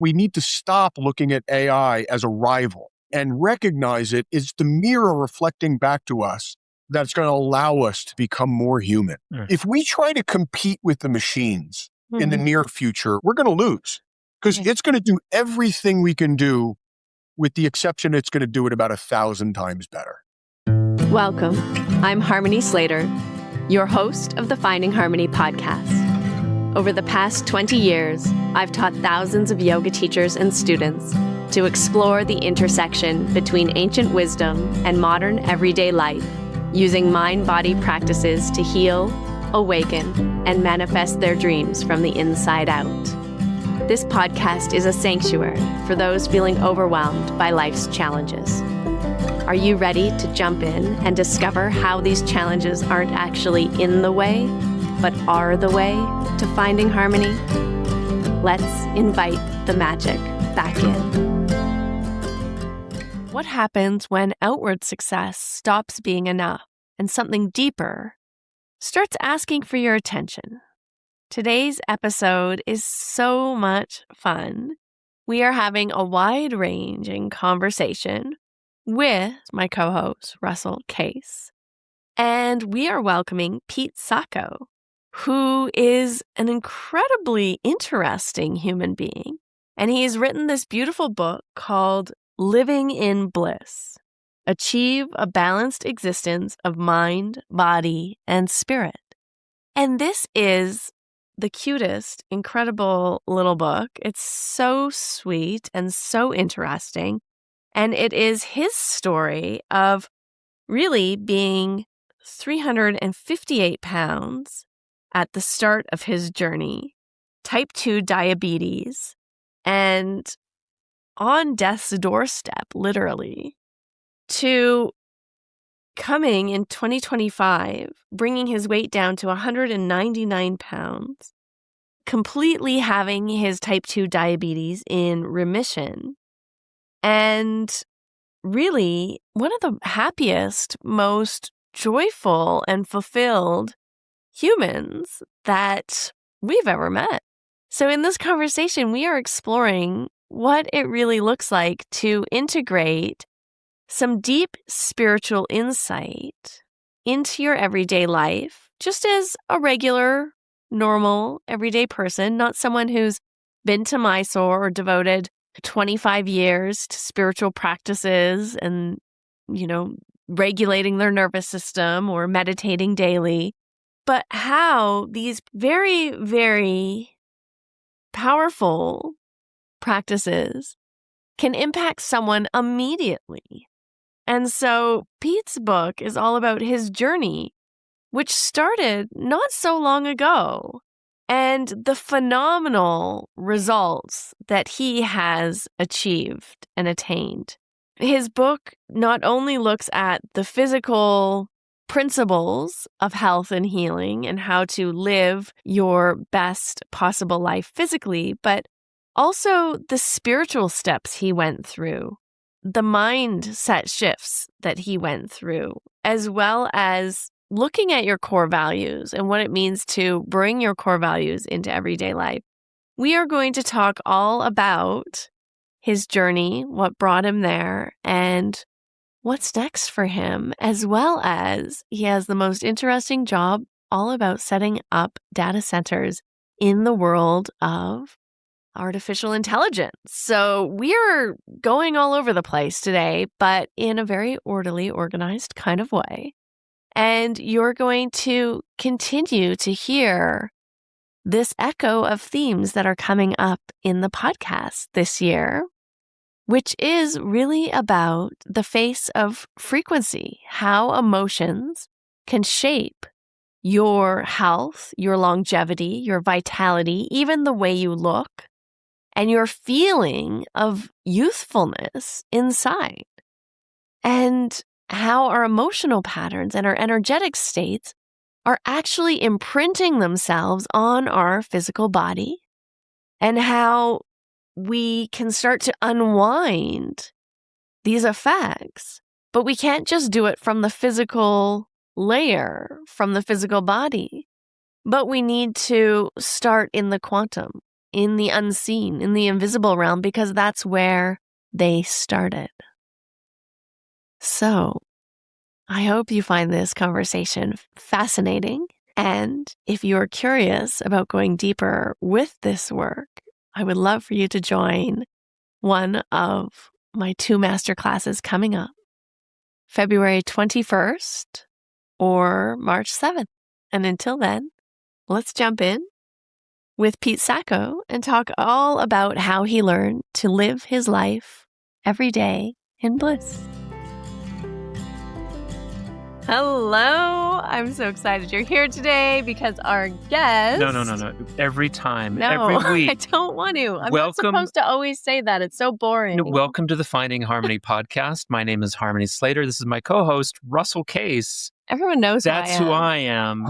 We need to stop looking at AI as a rival and recognize it as the mirror reflecting back to us that's going to allow us to become more human. If we try to compete with the machines in the near future, we're going to lose because it's going to do everything we can do, with the exception it's going to do it about 1,000 times better. Welcome. I'm Harmony Slater, your host of the Finding Harmony podcast. Over the past 20 years, I've taught thousands of yoga teachers and students to explore the intersection between ancient wisdom and modern everyday life, using mind-body practices to heal, awaken, and manifest their dreams from the inside out. This podcast is a sanctuary for those feeling overwhelmed by life's challenges. Are you ready to jump in and discover how these challenges aren't actually in the way, but are the way to finding harmony? Let's invite the magic back in. What happens when outward success stops being enough and something deeper starts asking for your attention? Today's episode is so much fun. We are having a wide-ranging conversation with my co-host, Russell Case. And we are welcoming Pete Sacco, who is an incredibly interesting human being. And he has written this beautiful book called Living in Bliss: Achieve a Balanced Existence of Mind, Body, and Spirit. And this is the cutest, incredible little book. It's so sweet and so interesting. And it is his story of really being 358 pounds at the start of his journey, type 2 diabetes, and on death's doorstep, literally, to coming in 2025, bringing his weight down to 199 pounds, completely having his type 2 diabetes in remission, and really one of the happiest, most joyful and fulfilled humans that we've ever met. So in this conversation, we are exploring what it really looks like to integrate some deep spiritual insight into your everyday life, just as a regular, normal, everyday person, not someone who's been to Mysore or devoted 25 years to spiritual practices and, regulating their nervous system or meditating daily, but how these very, very powerful practices can impact someone immediately. And so Pete's book is all about his journey, which started not so long ago, and the phenomenal results that he has achieved and attained. His book not only looks at the physical principles of health and healing and how to live your best possible life physically, but also the spiritual steps he went through, the mindset shifts that he went through, as well as looking at your core values and what it means to bring your core values into everyday life. We are going to talk all about his journey, what brought him there, and what's next for him, as well as he has the most interesting job all about setting up data centers in the world of artificial intelligence. So we're going all over the place today, but in a very orderly, organized kind of way. And you're going to continue to hear this echo of themes that are coming up in the podcast this year, which is really about the face of frequency, how emotions can shape your health, your longevity, your vitality, even the way you look, and your feeling of youthfulness inside. And how our emotional patterns and our energetic states are actually imprinting themselves on our physical body, and how we can start to unwind these effects. But we can't just do it from the physical layer, from the physical body, but we need to start in the quantum. in the unseen, in the invisible realm, because that's where they started. So I hope you find this conversation fascinating. And if you're curious about going deeper with this work, I would love for you to join one of my 2 masterclasses coming up, February 21st or March 7th. And until then, let's jump in with Pete Sacco and talk all about how he learned to live his life every day in bliss. Hello. I'm so excited you're here today because our guest... No. Every time, No, every week. I don't want to. I'm Welcome. not supposed to always say that. It's so boring. Welcome to the Finding Harmony podcast. My name is Harmony Slater. This is my co-host, Russell Case. Everyone knows That's who I am.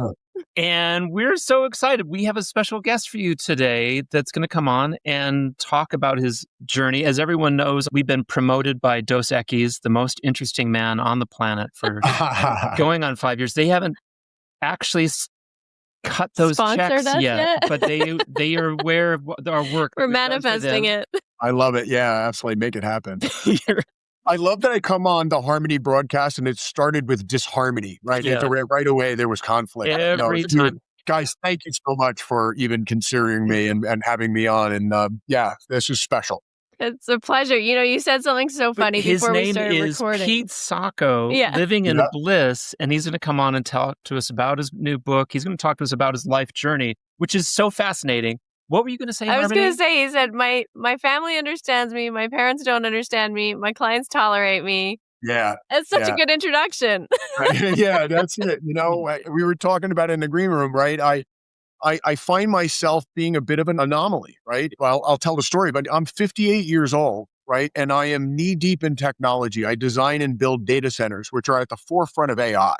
And we're so excited. We have a special guest for you today that's going to come on and talk about his journey. As everyone knows, we've been promoted by Dos Equis, the most interesting man on the planet, for going on 5 years. They haven't actually cut those Sponsored checks yet, but they are aware of our work. We're manifesting it. I love it. Yeah, absolutely. Make it happen. I love that I come on the Harmony broadcast and it started with disharmony, right? Yeah. Right away, there was conflict. Every time. Guys, thank you so much for even considering me and having me on. And this is special. It's a pleasure. You said something so funny before we started recording. His name is Pete Sacco, living in Bliss, and he's going to come on and talk to us about his new book. He's going to talk to us about his life journey, which is so fascinating. What were you going to say, I was Harmony? going to say, he said, my family understands me. My parents don't understand me. My clients tolerate me. Yeah. It's such a good introduction. Yeah, that's it. We were talking about it in the green room, right? I find myself being a bit of an anomaly, right? Well, I'll tell the story, but I'm 58 years old, right? And I am knee deep in technology. I design and build data centers, which are at the forefront of AI,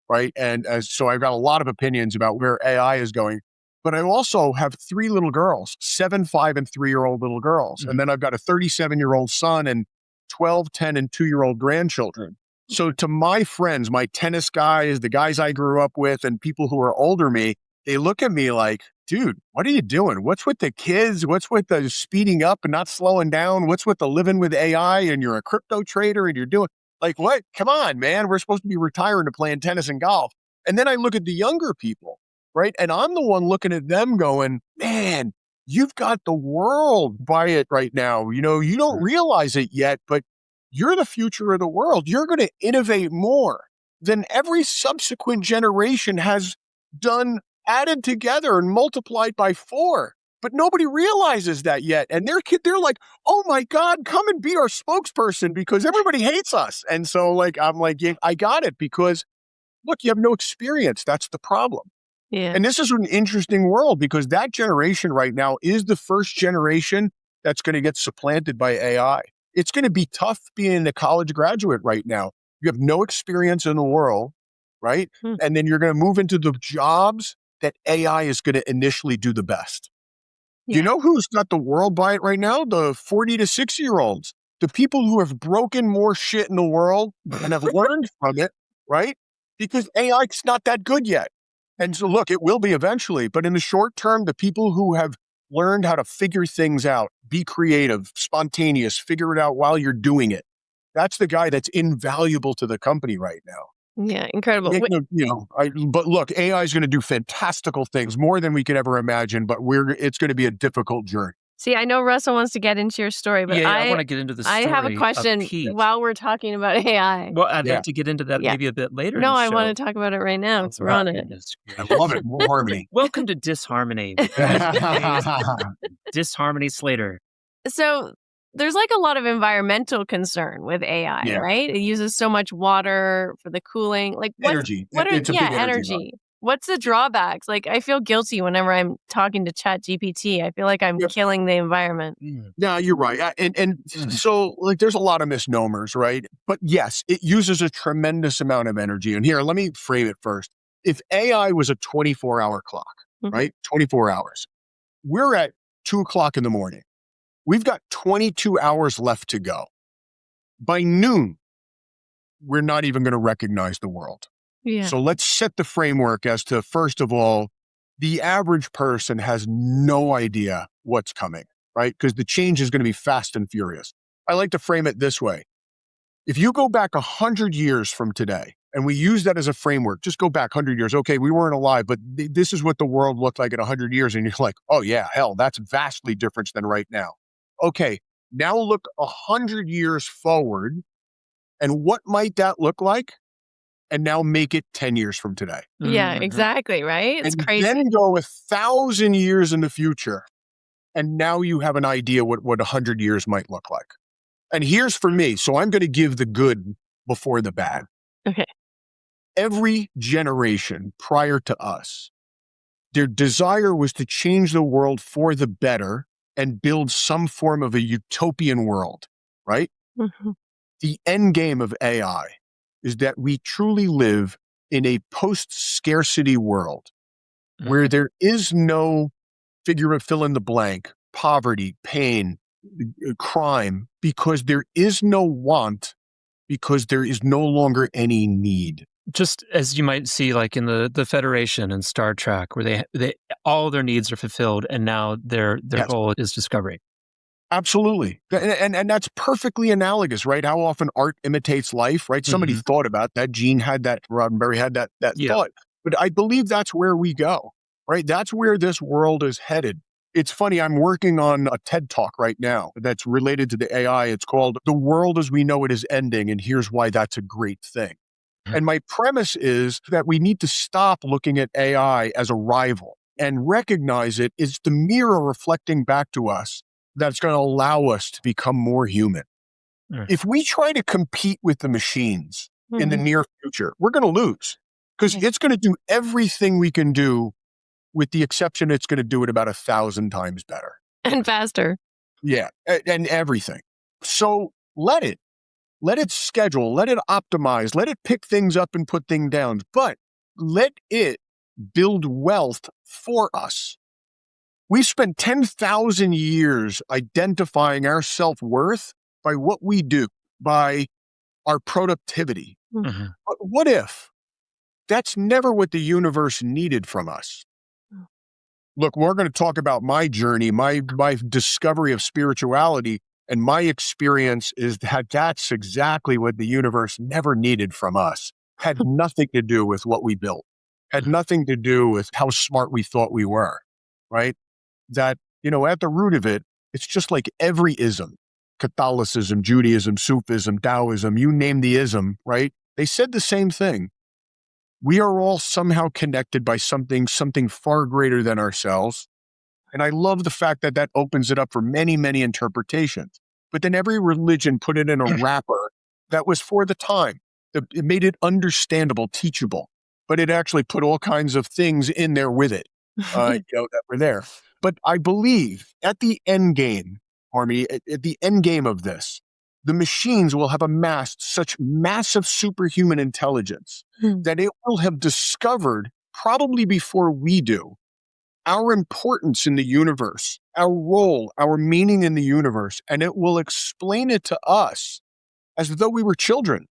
right? And so I've got a lot of opinions about where AI is going. But I also have 3 little girls, 7, 5, and 3-year-old little girls. Mm-hmm. And then I've got a 37-year-old son and 12, 10, and 2-year-old grandchildren. So to my friends, my tennis guys, the guys I grew up with, and people who are older me, they look at me like, dude, what are you doing? What's with the kids? What's with the speeding up and not slowing down? What's with the living with AI and you're a crypto trader and you're doing like, what? Come on, man. We're supposed to be retiring to playing tennis and golf. And then I look at the younger people, right? And I'm the one looking at them going, man, you've got the world by it right now. You don't realize it yet, but you're the future of the world. You're going to innovate more than every subsequent generation has done, added together and multiplied by 4. But nobody realizes that yet. And they're like, oh my God, come and be our spokesperson because everybody hates us. And so I'm like, yeah, I got it because look, you have no experience. That's the problem. Yeah. And this is an interesting world because that generation right now is the first generation that's going to get supplanted by AI. It's going to be tough being a college graduate right now. You have no experience in the world, right? And then you're going to move into the jobs that AI is going to initially do the best. Yeah. You know who's got the world by it right now? The 40 to 60-year-olds, the people who have broken more shit in the world and have learned from it, right? Because AI's not that good yet. And so look, it will be eventually, but in the short term, the people who have learned how to figure things out, be creative, spontaneous, figure it out while you're doing it. That's the guy that's invaluable to the company right now. Yeah, incredible. But look, AI is going to do fantastical things, more than we could ever imagine, but it's going to be a difficult journey. See, I know Russell wants to get into your story, but I want to get into the story. I have a question while we're talking about AI. Well, I'd like to get into that maybe a bit later. No, I want to talk about it right now because we're on it. I love it. More harmony. Welcome to Disharmony. Disharmony Slater. So there's a lot of environmental concern with AI, right? It uses so much water for the cooling. Energy. It's a big energy. What's the drawbacks? I feel guilty whenever I'm talking to ChatGPT. I feel like I'm killing the environment. Yeah, you're right. And so there's a lot of misnomers, right? But yes, it uses a tremendous amount of energy. And here, let me frame it first. If AI was a 24-hour clock, right? 24 hours. We're at 2:00 in the morning. We've got 22 hours left to go. By noon, we're not even going to recognize the world. Yeah. So let's set the framework as to, first of all, The average person has no idea what's coming, right? Because the change is going to be fast and furious. I like to frame it this way. If you go back 100 years from today, and we use that as a framework, just go back 100 years. Okay, we weren't alive, but this is what the world looked like at 100 years. And you're like, oh yeah, hell, that's vastly different than right now. Okay, now look 100 years forward, and what might that look like? And now make it 10 years from today. Yeah, exactly, right? It's and crazy. Then go 1,000 years in the future, and now you have an idea what 100 years might look like. And here's for me. So I'm going to give the good before the bad. Okay. Every generation prior to us, their desire was to change the world for the better and build some form of a utopian world, right? Mm-hmm. The end game of AI is that we truly live in a post-scarcity world where there is no figure of fill in the blank, poverty, pain, crime, because there is no want, because there is no longer any need. Just as you might see like in the Federation and Star Trek, where they all their needs are fulfilled and now their Yes. goal is discovery. Absolutely. And that's perfectly analogous, right? How often art imitates life, right? Somebody thought about that. Gene had that, Roddenberry had that thought. But I believe that's where we go, right? That's where this world is headed. It's funny, I'm working on a TED Talk right now that's related to the AI. It's called The World as We Know It Is Ending, and Here's Why That's a Great Thing. And my premise is that we need to stop looking at AI as a rival and recognize it as the mirror reflecting back to us that's going to allow us to become more human. If we try to compete with the machines in the near future, we're going to lose because it's going to do everything we can do, with the exception it's going to do it about 1,000 times better. And faster. Yeah, and everything. So let it schedule, let it optimize, let it pick things up and put things down, but let it build wealth for us. We spent 10,000 years identifying our self-worth by what we do, by our productivity. Mm-hmm. But what if that's never what the universe needed from us? Look, we're going to talk about my journey, my discovery of spirituality, and my experience is that that's exactly what the universe never needed from us. Had nothing to do with what we built, had nothing to do with how smart we thought we were, right? That, at the root of it, it's just like every ism, Catholicism, Judaism, Sufism, Taoism, you name the ism, right? They said the same thing. We are all somehow connected by something far greater than ourselves. And I love the fact that that opens it up for many, many interpretations. But then every religion put it in a wrapper that was for the time. It made it understandable, teachable, but it actually put all kinds of things in there with it, that were there. But I believe at the end game, Harmony, at the end game of this, the machines will have amassed such massive superhuman intelligence that it will have discovered, probably before we do, our importance in the universe, our role, our meaning in the universe, and it will explain it to us as though we were children.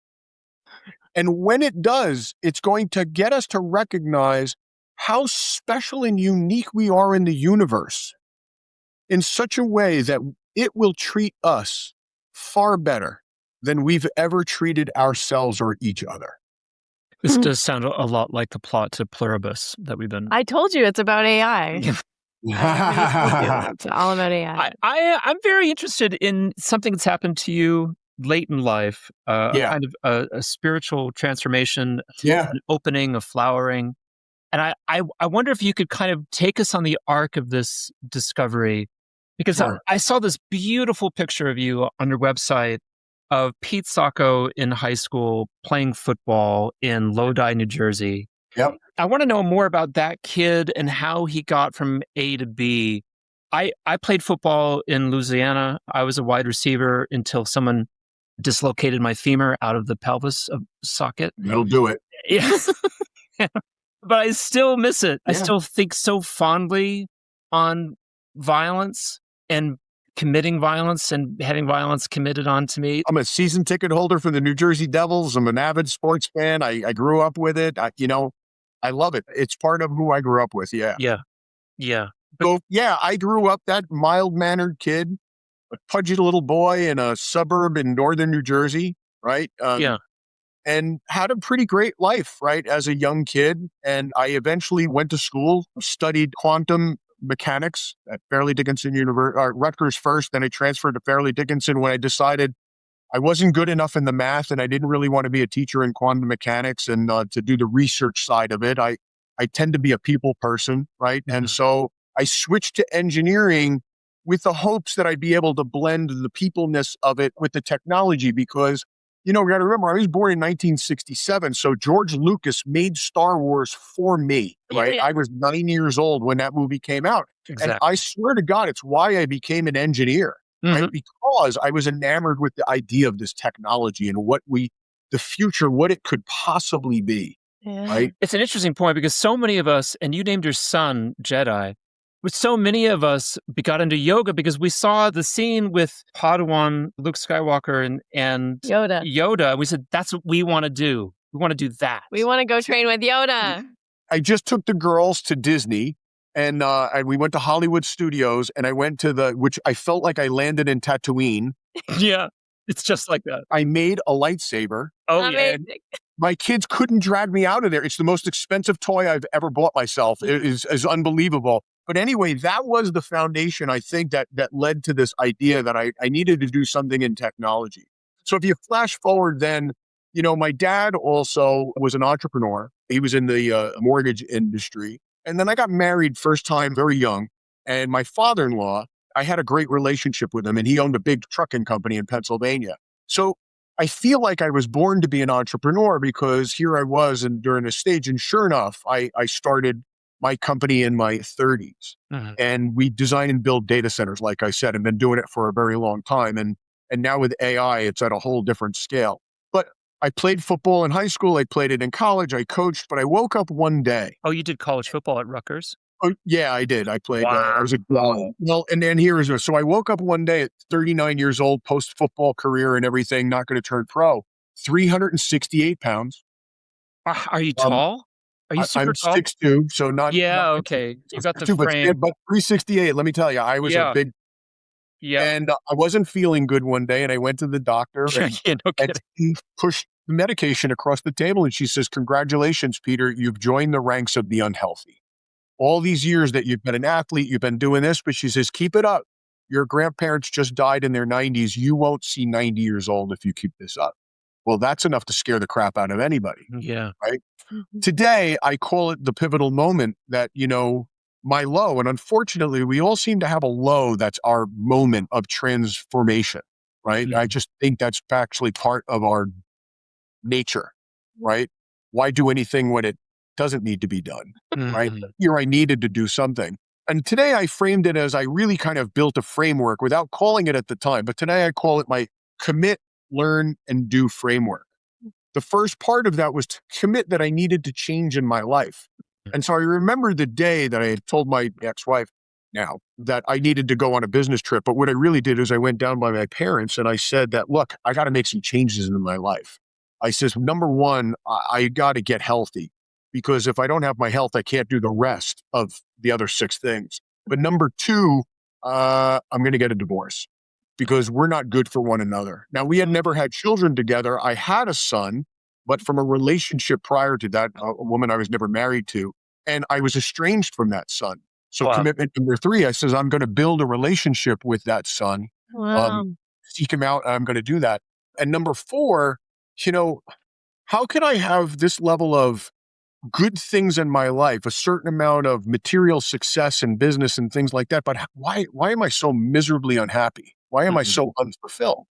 And when it does, it's going to get us to recognize how special and unique we are in the universe in such a way that it will treat us far better than we've ever treated ourselves or each other. This does sound a lot like the plot to Pluribus that we've been... I told you it's about AI. It's all about AI. I'm very interested in something that's happened to you late in life, kind of a spiritual transformation, an opening, a flowering. And I wonder if you could kind of take us on the arc of this discovery, because I saw this beautiful picture of you on your website of Pete Sacco in high school playing football in Lodi, New Jersey. Yep. I want to know more about that kid and how he got from A to B. I played football in Louisiana. I was a wide receiver until someone dislocated my femur out of the pelvis socket. That'll do it. Yeah. But I still miss it. Yeah. I still think so fondly on violence and committing violence and having violence committed onto me. I'm a season ticket holder for the New Jersey Devils. I'm an avid sports fan. I grew up with it. I love it. It's part of who I grew up with. Yeah. Yeah. Yeah. So yeah, I grew up that mild-mannered kid, a pudgy little boy in a suburb in northern New Jersey, right? Yeah. And had a pretty great life, right, as a young kid. And I eventually went to school, studied quantum mechanics at Fairleigh Dickinson University, Rutgers first. Then I transferred to Fairleigh Dickinson when I decided I wasn't good enough in the math and I didn't really want to be a teacher in quantum mechanics and to do the research side of it. I tend to be a people person, right? Mm-hmm. And so I switched to engineering with the hopes that I'd be able to blend the peopleness of it with the technology because, we got to remember, I was born in 1967. So George Lucas made Star Wars for me, right? Yeah. I was 9 years old when that movie came out. Exactly. And I swear to God, it's why I became an engineer, right? Because I was enamored with the idea of this technology and the future, what it could possibly be, right? It's an interesting point because so many of us, and you named your son Jedi, but so many of us got into yoga because we saw the scene with Padawan, Luke Skywalker, and Yoda. We said, that's what we want to do. We want to do that. We want to go train with Yoda. I just took the girls to Disney and we went to Hollywood Studios and I went to which I felt like I landed in Tatooine. Yeah, it's just like that. I made a lightsaber. Oh, amazing. yeah. My kids couldn't drag me out of there. It's the most expensive toy I've ever bought myself. It is unbelievable. But anyway, that was the foundation, I think, that led to this idea that I needed to do something in technology. So if you flash forward then, my dad also was an entrepreneur. He was in the mortgage industry. And then I got married first time very young. And my father-in-law, I had a great relationship with him and he owned a big trucking company in Pennsylvania. So I feel like I was born to be an entrepreneur because here I was and during a stage. And sure enough, I started my company in my 30s. And we design and build data centers, like I said, and been doing it for a very long time. And now with AI, it's at a whole different scale. But I played football in high school. I played it in college. I coached, but I woke up one day. Oh, you did college football at Rutgers? Oh, yeah, I did. I played. Wow. I was well, and then so I woke up one day at 39 years old, post football career and everything, not going to turn pro, 368 pounds. Are you tall? Are you super I'm tall? 6'2", so not. Yeah, not, okay. You got the 6'2", frame. but 368. Let me tell you, I was a big. Yeah. And I wasn't feeling good one day, and I went to the doctor, and he pushed the medication across the table, and she says, "Congratulations, Peter, you've joined the ranks of the unhealthy. All these years that you've been an athlete, you've been doing this," but she says, "Keep it up. Your grandparents just died in their 90s. You won't see 90 years old if you keep this up." Well, that's enough to scare the crap out of anybody. Yeah. Right? Today, I call it the pivotal moment that, my low, and unfortunately, we all seem to have a low that's our moment of transformation, right? I just think that's actually part of our nature, right? Why do anything when it doesn't need to be done, right? Here I needed to do something. And today I framed it as I really kind of built a framework without calling it at the time, but today I call it my commit, learn, and do framework. The first part of that was to commit that I needed to change in my life. And so I remember the day that I had told my ex-wife now that I needed to go on a business trip. But what I really did is I went down by my parents and I said that, look, I got to make some changes in my life. I says, number one, I got to get healthy because if I don't have my health, I can't do the rest of the other 6 things. But number two, I'm going to get a divorce because we're not good for one another. Now, we had never had children together. I had a son, but from a relationship prior to that, a woman I was never married to, and I was estranged from that son. So commitment number 3, I says, I'm going to build a relationship with that son, seek him out, and I'm going to do that. And number 4, how can I have this level of good things in my life, a certain amount of material success in business and things like that, but why am I so miserably unhappy? Why am I so unfulfilled?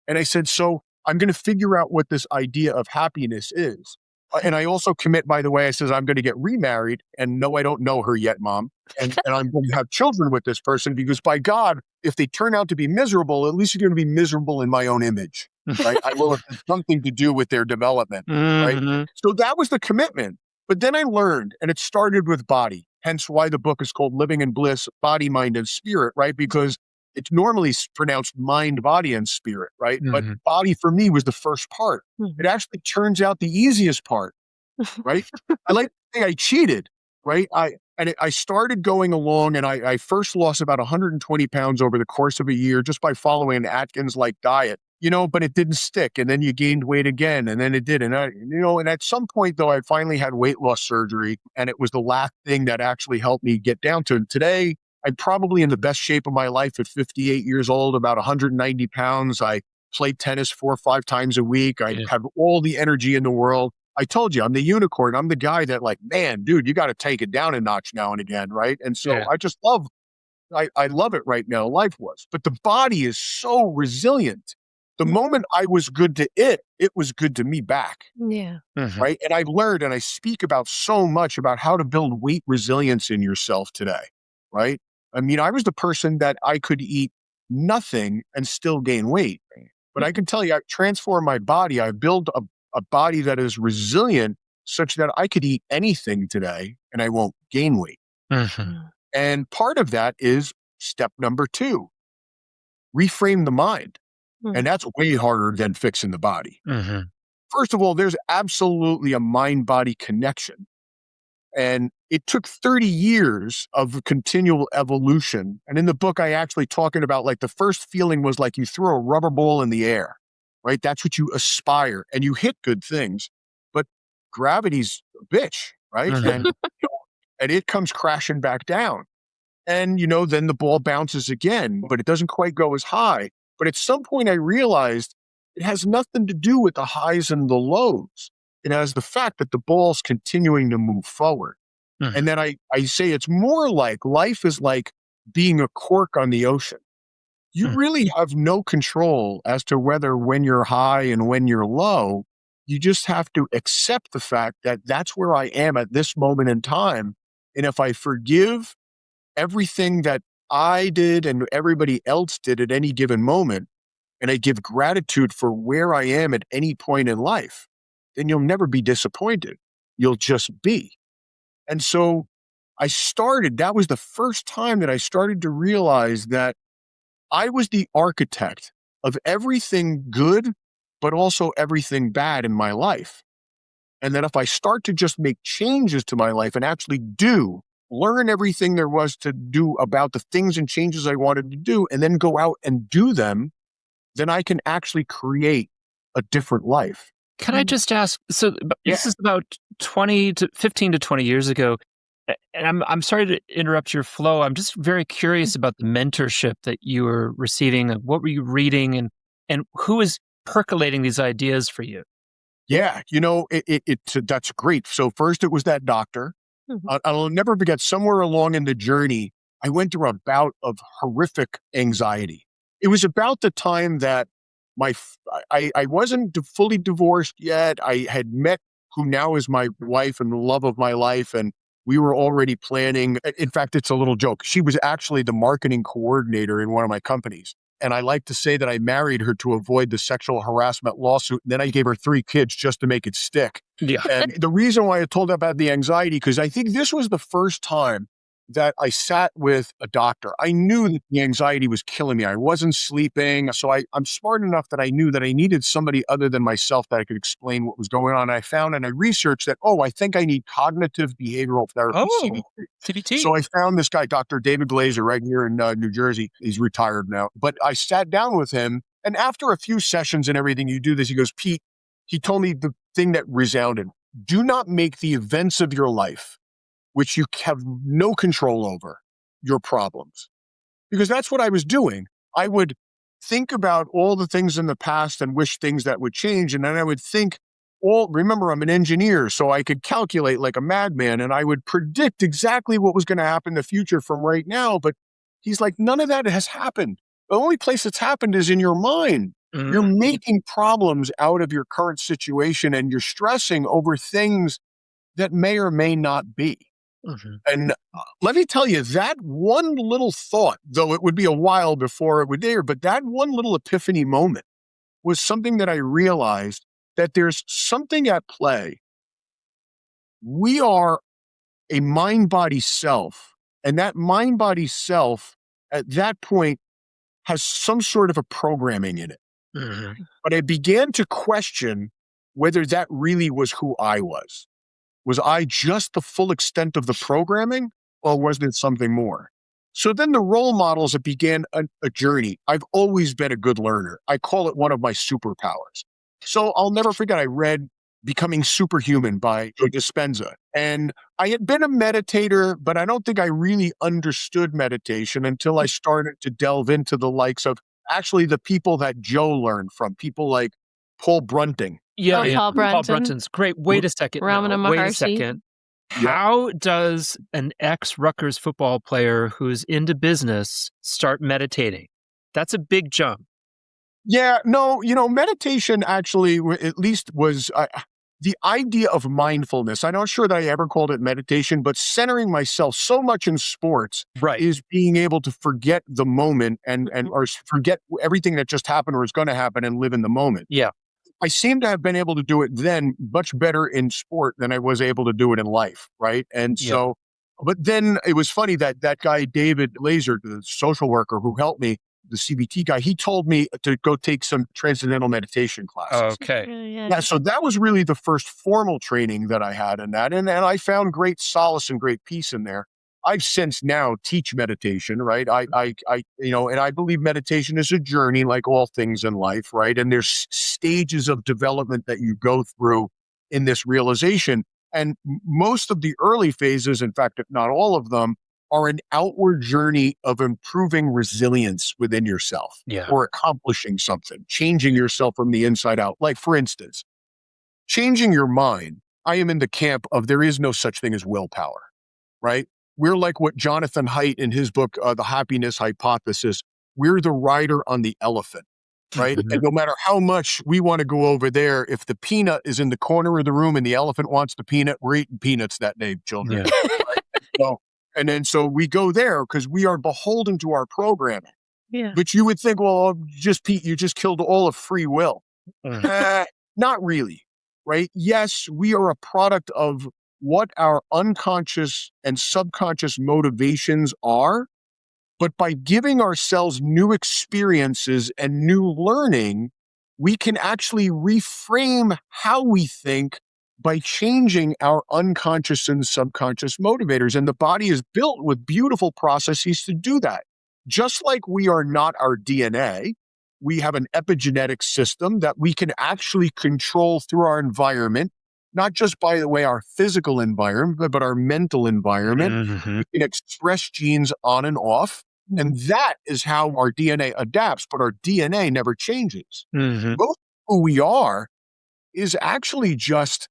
And I said, so I'm going to figure out what this idea of happiness is. And I also commit, by the way, I says, I'm going to get remarried. And no, I don't know her yet, Mom. And I'm going to have children with this person because by God, if they turn out to be miserable, at least you're going to be miserable in my own image, right? I will have something to do with their development, right? So that was the commitment. But then I learned, and it started with body, hence why the book is called Living in Bliss, Body, Mind, and Spirit, right? Because it's normally pronounced mind, body, and spirit, right? But body for me was the first part. It actually turns out the easiest part right? I like to say I cheated, right? I started going along and I first lost about 120 pounds over the course of a year just by following an Atkins-like diet, but it didn't stick. And then you gained weight again and then it did. And at some point though, I finally had weight loss surgery and it was the last thing that actually helped me get down to it. Today, I'm probably in the best shape of my life at 58 years old, about 190 pounds. I play tennis 4 or 5 times a week. I have all the energy in the world. I told you, I'm the unicorn. I'm the guy that man, dude, you got to take it down a notch now and again, right? And so I just I love it right now, life was. But the body is so resilient. The moment I was good to it, it was good to me back. Yeah. Right? And I've learned and I speak about so much about how to build weight resilience in yourself today, right? I mean, I was the person that I could eat nothing and still gain weight. But I can tell you, I've transformed my body. I've built a body that is resilient such that I could eat anything today and I won't gain weight. And part of that is step number 2, reframe the mind. And that's way harder than fixing the body. First of all, there's absolutely a mind-body connection. And it took 30 years of continual evolution. And in the book, I actually talking about the first feeling was like you throw a rubber ball in the air, right? That's what you aspire and you hit good things, but gravity's a bitch, right? And it comes crashing back down. And, then the ball bounces again, but it doesn't quite go as high. But at some point I realized it has nothing to do with the highs and the lows. It has the fact that the ball's continuing to move forward. And then I say it's more like life is like being a cork on the ocean. You really have no control as to when you're high and when you're low. You just have to accept the fact that that's where I am at this moment in time. And if I forgive everything that I did and everybody else did at any given moment, and I give gratitude for where I am at any point in life, then you'll never be disappointed. You'll just be. And so that was the first time that I started to realize that I was the architect of everything good, but also everything bad in my life. And that if I start to just make changes to my life and actually learn everything there was to do about the things and changes I wanted to do, and then go out and do them, then I can actually create a different life. Can I just ask, so this is about 15 to 20 years ago, and I'm sorry to interrupt your flow. I'm just very curious about the mentorship that you were receiving. What were you reading and who is percolating these ideas for you? Yeah, that's great. So first it was that doctor. I'll never forget, somewhere along in the journey, I went through a bout of horrific anxiety. It was about the time that I wasn't fully divorced yet. I had met who now is my wife and the love of my life. And we were already planning. In fact, it's a little joke. She was actually the marketing coordinator in one of my companies. And I like to say that I married her to avoid the sexual harassment lawsuit. And then I gave her 3 kids just to make it stick. Yeah. And the reason why I told her about the anxiety, because I think this was the first time that I sat with a doctor. I knew that the anxiety was killing me. I wasn't sleeping. So I'm smart enough that I knew that I needed somebody other than myself that I could explain what was going on. I found and I researched that, I think I need cognitive behavioral therapy. CBT. So I found this guy, Dr. David Glazer, right here in New Jersey. He's retired now. But I sat down with him. And after a few sessions and everything, you do this, he goes, Pete, he told me the thing that resounded: do not make the events of your life, which you have no control over, your problems. Because that's what I was doing. I would think about all the things in the past and wish things that would change. And then I would think, remember, I'm an engineer, so I could calculate like a madman and I would predict exactly what was going to happen in the future from right now. But he's like, none of that has happened. The only place it's happened is in your mind. You're making problems out of your current situation and you're stressing over things that may or may not be. And let me tell you, that one little thought, though it would be a while before it would dare, but that one little epiphany moment was something that I realized that there's something at play. We are a mind-body self, and that mind-body self at that point has some sort of a programming in it. But I began to question whether that really was who I was. Was I just the full extent of the programming, or was there something more? So then the role models, it began a journey. I've always been a good learner. I call it one of my superpowers. So I'll never forget, I read Becoming Superhuman by Joe Dispenza. And I had been a meditator, but I don't think I really understood meditation until I started to delve into the likes of actually the people that Joe learned from, people like Paul Brunting. Yeah, Paul Brunton. Paul Brunton's great. Wait a second. Ramana Wait a Maharshi. second. Yeah. How does an ex-Rutgers football player who's into business start meditating? That's a big jump. Yeah, no, meditation actually at least was the idea of mindfulness. I'm not sure that I ever called it meditation, but centering myself so much in sports is being able to forget the moment and or forget everything that just happened or is going to happen and live in the moment. Yeah. I seem to have been able to do it then much better in sport than I was able to do it in life, right? And so, but then it was funny that guy, David Laser, the social worker who helped me, the CBT guy, he told me to go take some transcendental meditation classes. Okay. Yeah, so that was really the first formal training that I had in that. And I found great solace and great peace in there. I've since now teach meditation, right? And I believe meditation is a journey like all things in life, right? And there's stages of development that you go through in this realization. And most of the early phases, in fact, if not all of them, are an outward journey of improving resilience within yourself or accomplishing something, changing yourself from the inside out. Like, for instance, changing your mind. I am in the camp of there is no such thing as willpower, right? We're like what Jonathan Haidt in his book, The Happiness Hypothesis, we're the rider on the elephant, right? And no matter how much we want to go over there, if the peanut is in the corner of the room and the elephant wants the peanut, we're eating peanuts that day, children. Yeah. So we go there because we are beholden to our programming. Yeah. But you would think, well, Pete, you just killed all of free will. Not really, right? Yes, we are a product of what our unconscious and subconscious motivations are. But by giving ourselves new experiences and new learning, we can actually reframe how we think by changing our unconscious and subconscious motivators. And the body is built with beautiful processes to do that. Just like we are not our DNA, we have an epigenetic system that we can actually control through our environment, not just by the way our physical environment, but our mental environment. We can express genes on and off. And that is how our DNA adapts, but our DNA never changes. Most of who we are is actually just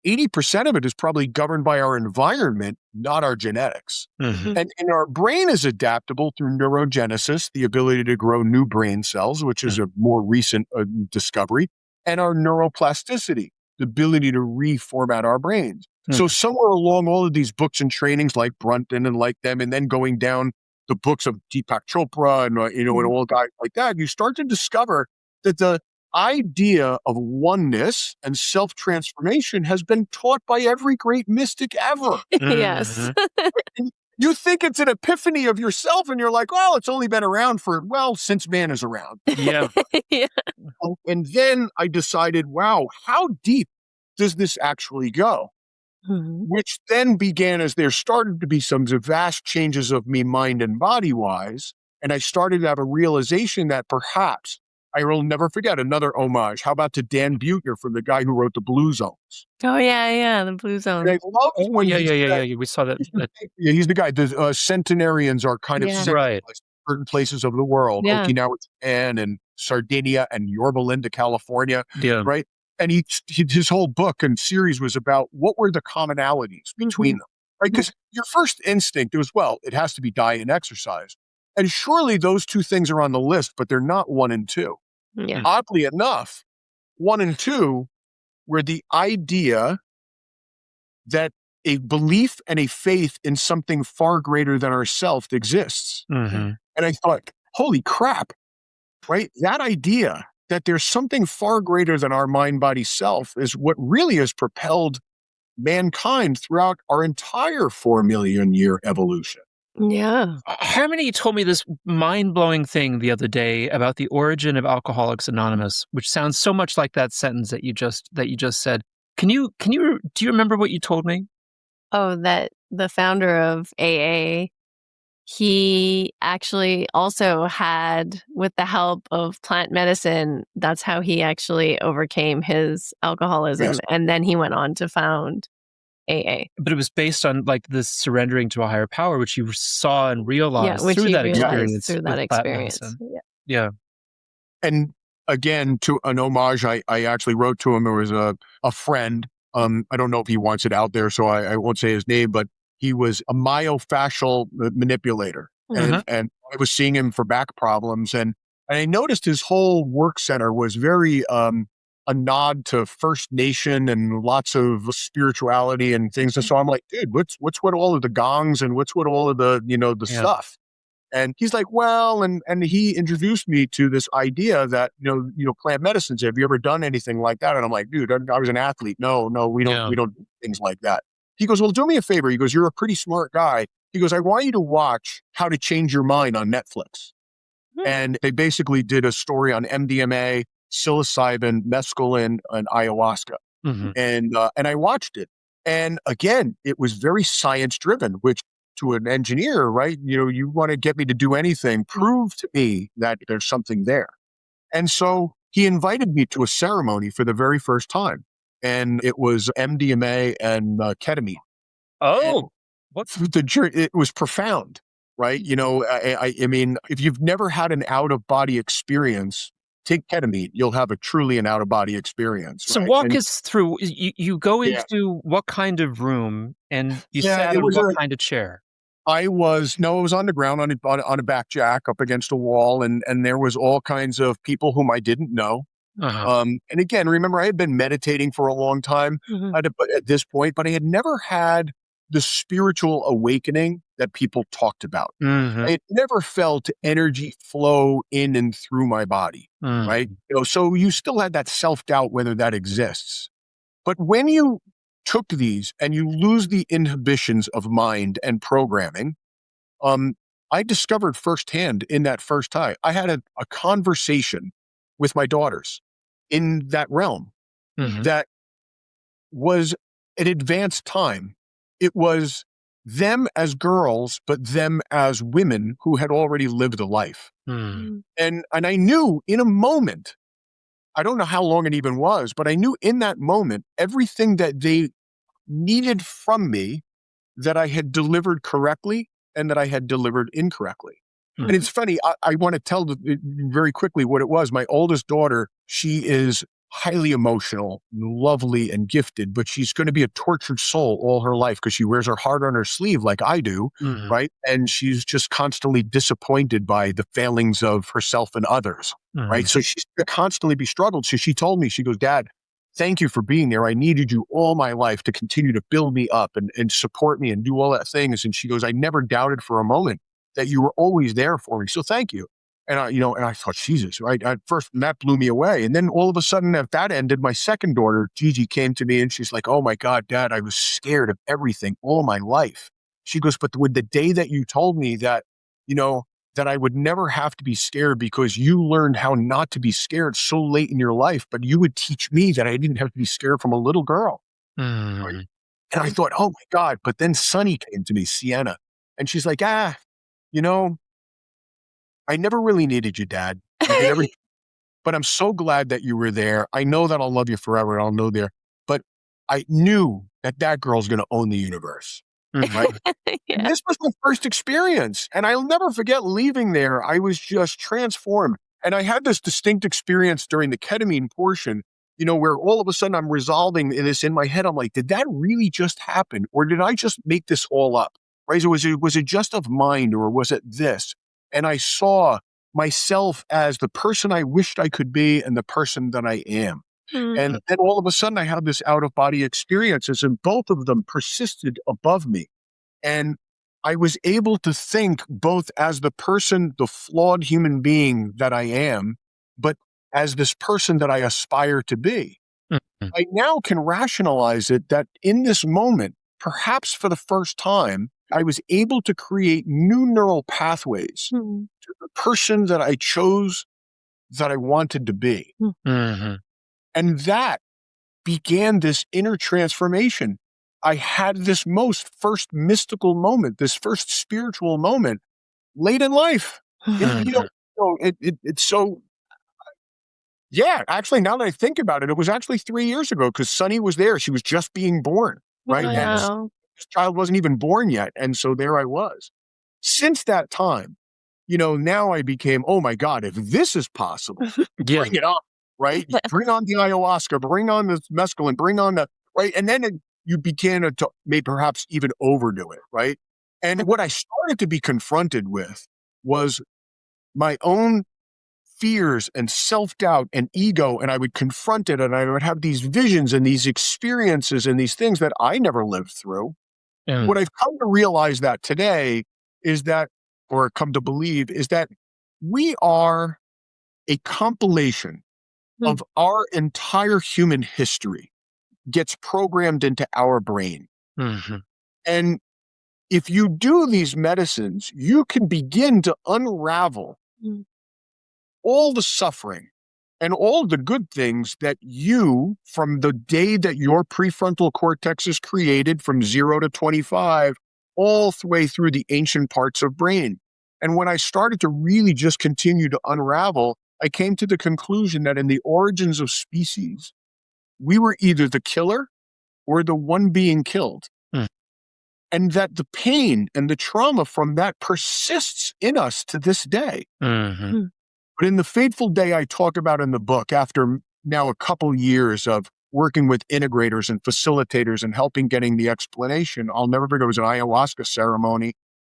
80% of it is probably governed by our environment, not our genetics. And our brain is adaptable through neurogenesis, the ability to grow new brain cells, which is a more recent discovery, and our neuroplasticity, the ability to reformat our brains. So somewhere along all of these books and trainings like Brunton and like them, and then going down the books of Deepak Chopra and, and all guys like that, you start to discover that the idea of oneness and self-transformation has been taught by every great mystic ever. Yes. You think it's an epiphany of yourself and you're like, well, it's only been around since man is around. Yeah. And then I decided, wow, how deep does this actually go? Which then began as there started to be some vast changes of me mind and body wise. And I started to have a realization that perhaps I will never forget another homage. How about to Dan Buettner from the guy who wrote the Blue Zones? Oh, yeah, the Blue Zones. And I love when We saw that. Yeah, he's the guy. The centenarians are kind of centralized in certain places of the world. Yeah. Okinawa, Japan, and Sardinia, and Yorba Linda, California. Yeah. Right? And his whole book and series was about what were the commonalities between them, right? Because your first instinct was, well, it has to be diet and exercise. And surely those two things are on the list, but they're not 1 and 2. Yeah. Oddly enough, 1 and 2 were the idea that a belief and a faith in something far greater than ourselves exists. And I thought, holy crap, right? That idea that there's something far greater than our mind, body, self is what really has propelled mankind throughout our entire 4 million year evolution. Yeah. Harmony told me this mind-blowing thing the other day about the origin of Alcoholics Anonymous, which sounds so much like that sentence that you just said. do you remember what you told me? Oh, that the founder of AA, he actually also had, with the help of plant medicine, that's how he actually overcame his alcoholism. Yes. And then he went on to found AA. But it was based on like this surrendering to a higher power, which you saw and realized which through he that realized experience. through that with plant experience. medicine. Yeah. And again, to an homage, I actually wrote to him. There was a friend. I don't know if he wants it out there, so I won't say his name, but he was a myofascial manipulator. Mhm. And I was seeing him for back problems. And I noticed his whole work center was very a nod to First Nation and lots of spirituality and things. And so I'm like, dude, what's with all of the gongs and what's with all of the, the Yeah. stuff? And he's like, well, and he introduced me to this idea that, plant medicines. Have you ever done anything like that? And I'm like, dude, I was an athlete. No, we don't, Yeah. we don't do things like that. He goes, well, do me a favor. He goes, you're a pretty smart guy. He goes, I want you to watch How to Change Your Mind on Netflix. And they basically did a story on MDMA, psilocybin, mescaline, and ayahuasca. Mhm. And I watched it. And again, it was very science driven, which to an engineer, right? You want to get me to do anything, prove to me that there's something there. And so he invited me to a ceremony for the very first time. And it was MDMA and ketamine. Oh, It was profound, right? I mean, if you've never had an out of body experience, take ketamine, you'll have a truly an out of body experience. so right? walk And us through. You go Yeah. into what kind of room, and you Yeah, sat it in was what kind of chair? I was on the ground on a back jack up against a wall, and there was all kinds of people whom I didn't know. Uh-huh. And again, remember, I had been meditating for a long time at this point, but I had never had the spiritual awakening that people talked about. Mhm. I had never felt energy flow in and through my body, Mhm. right? So you still had that self-doubt whether that exists. But when you took these and you lose the inhibitions of mind and programming, I discovered firsthand in that first time, I had a conversation with my daughters in that realm Mhm. that was an advanced time. It was them as girls, but them as women who had already lived a life. Mhm. And I knew in a moment, I don't know how long it even was, but I knew in that moment, everything that they needed from me that I had delivered correctly and that I had delivered incorrectly. And it's funny, I want to tell very quickly what it was. My oldest daughter, she is highly emotional, lovely, and gifted, but she's going to be a tortured soul all her life because she wears her heart on her sleeve like I do, Mhm. right? And she's just constantly disappointed by the failings of herself and others, right? Mhm. So she's going to constantly be struggled. So she told me, she goes, Dad, thank you for being there. I needed you all my life to continue to build me up and support me and do all that things. And she goes, I never doubted for a moment that you were always there for me. So thank you. And I thought, Jesus, right? At first, that blew me away. And then all of a sudden, if that ended, my second daughter, Gigi, came to me and she's like, oh my God, Dad, I was scared of everything all my life. She goes, but with the day that you told me that, that I would never have to be scared because you learned how not to be scared so late in your life, but you would teach me that I didn't have to be scared from a little girl. Right? Mhm. And I thought, oh my God. But then Sunny came to me, Sienna, and she's like, I never really needed you, Dad. I did everything, but I'm so glad that you were there. I know that I'll love you forever and I'll know there, but I knew that girl's going to own the universe. Mhm. Right. And Yeah. this was my first experience. And I'll never forget leaving there. I was just transformed. And I had this distinct experience during the ketamine portion, where all of a sudden I'm resolving this in my head. I'm like, did that really just happen? Or did I just make this all up? Right. So was it just of mind or was it this? And I saw myself as the person I wished I could be and the person that I am. And then all of a sudden I had this out of body experiences and both of them persisted above me. And I was able to think both as the person, the flawed human being that I am, but as this person that I aspire to be. Mhm. I now can rationalize it that in this moment, perhaps for the first time, I was able to create new neural pathways to the person that I chose that I wanted to be. Mhm. And that began this inner transformation. I had this first mystical moment, this first spiritual moment late in life. It's so, yeah, actually, now that I think about it, it was actually 3 years ago because Sunny was there. She was just being born, right? Wow. And this child wasn't even born yet. And so there I was. Since that time, now I became, oh my God, if this is possible, bring it on, right? Bring on the ayahuasca, bring on the mescaline, bring on right? And then you began to maybe perhaps even overdo it, right? And what I started to be confronted with was my own fears and self-doubt and ego, and I would confront it, and I would have these visions and these experiences and these things that I never lived through. What I've come to realize that today is that, or come to believe, is that we are a compilation of our entire human history gets programmed into our brain. And if you do these medicines, you can begin to unravel all the suffering and all the good things that you, from the day that your prefrontal cortex is created from 0 to 25, all the way through the ancient parts of brain. And when I started to really just continue to unravel, I came to the conclusion that in the origins of species, we were either the killer or the one being killed. And that the pain and the trauma from that persists in us to this day. But in the fateful day I talk about in the book, after now a couple years of working with integrators and facilitators and helping getting the explanation, I'll never forget, it was an ayahuasca ceremony.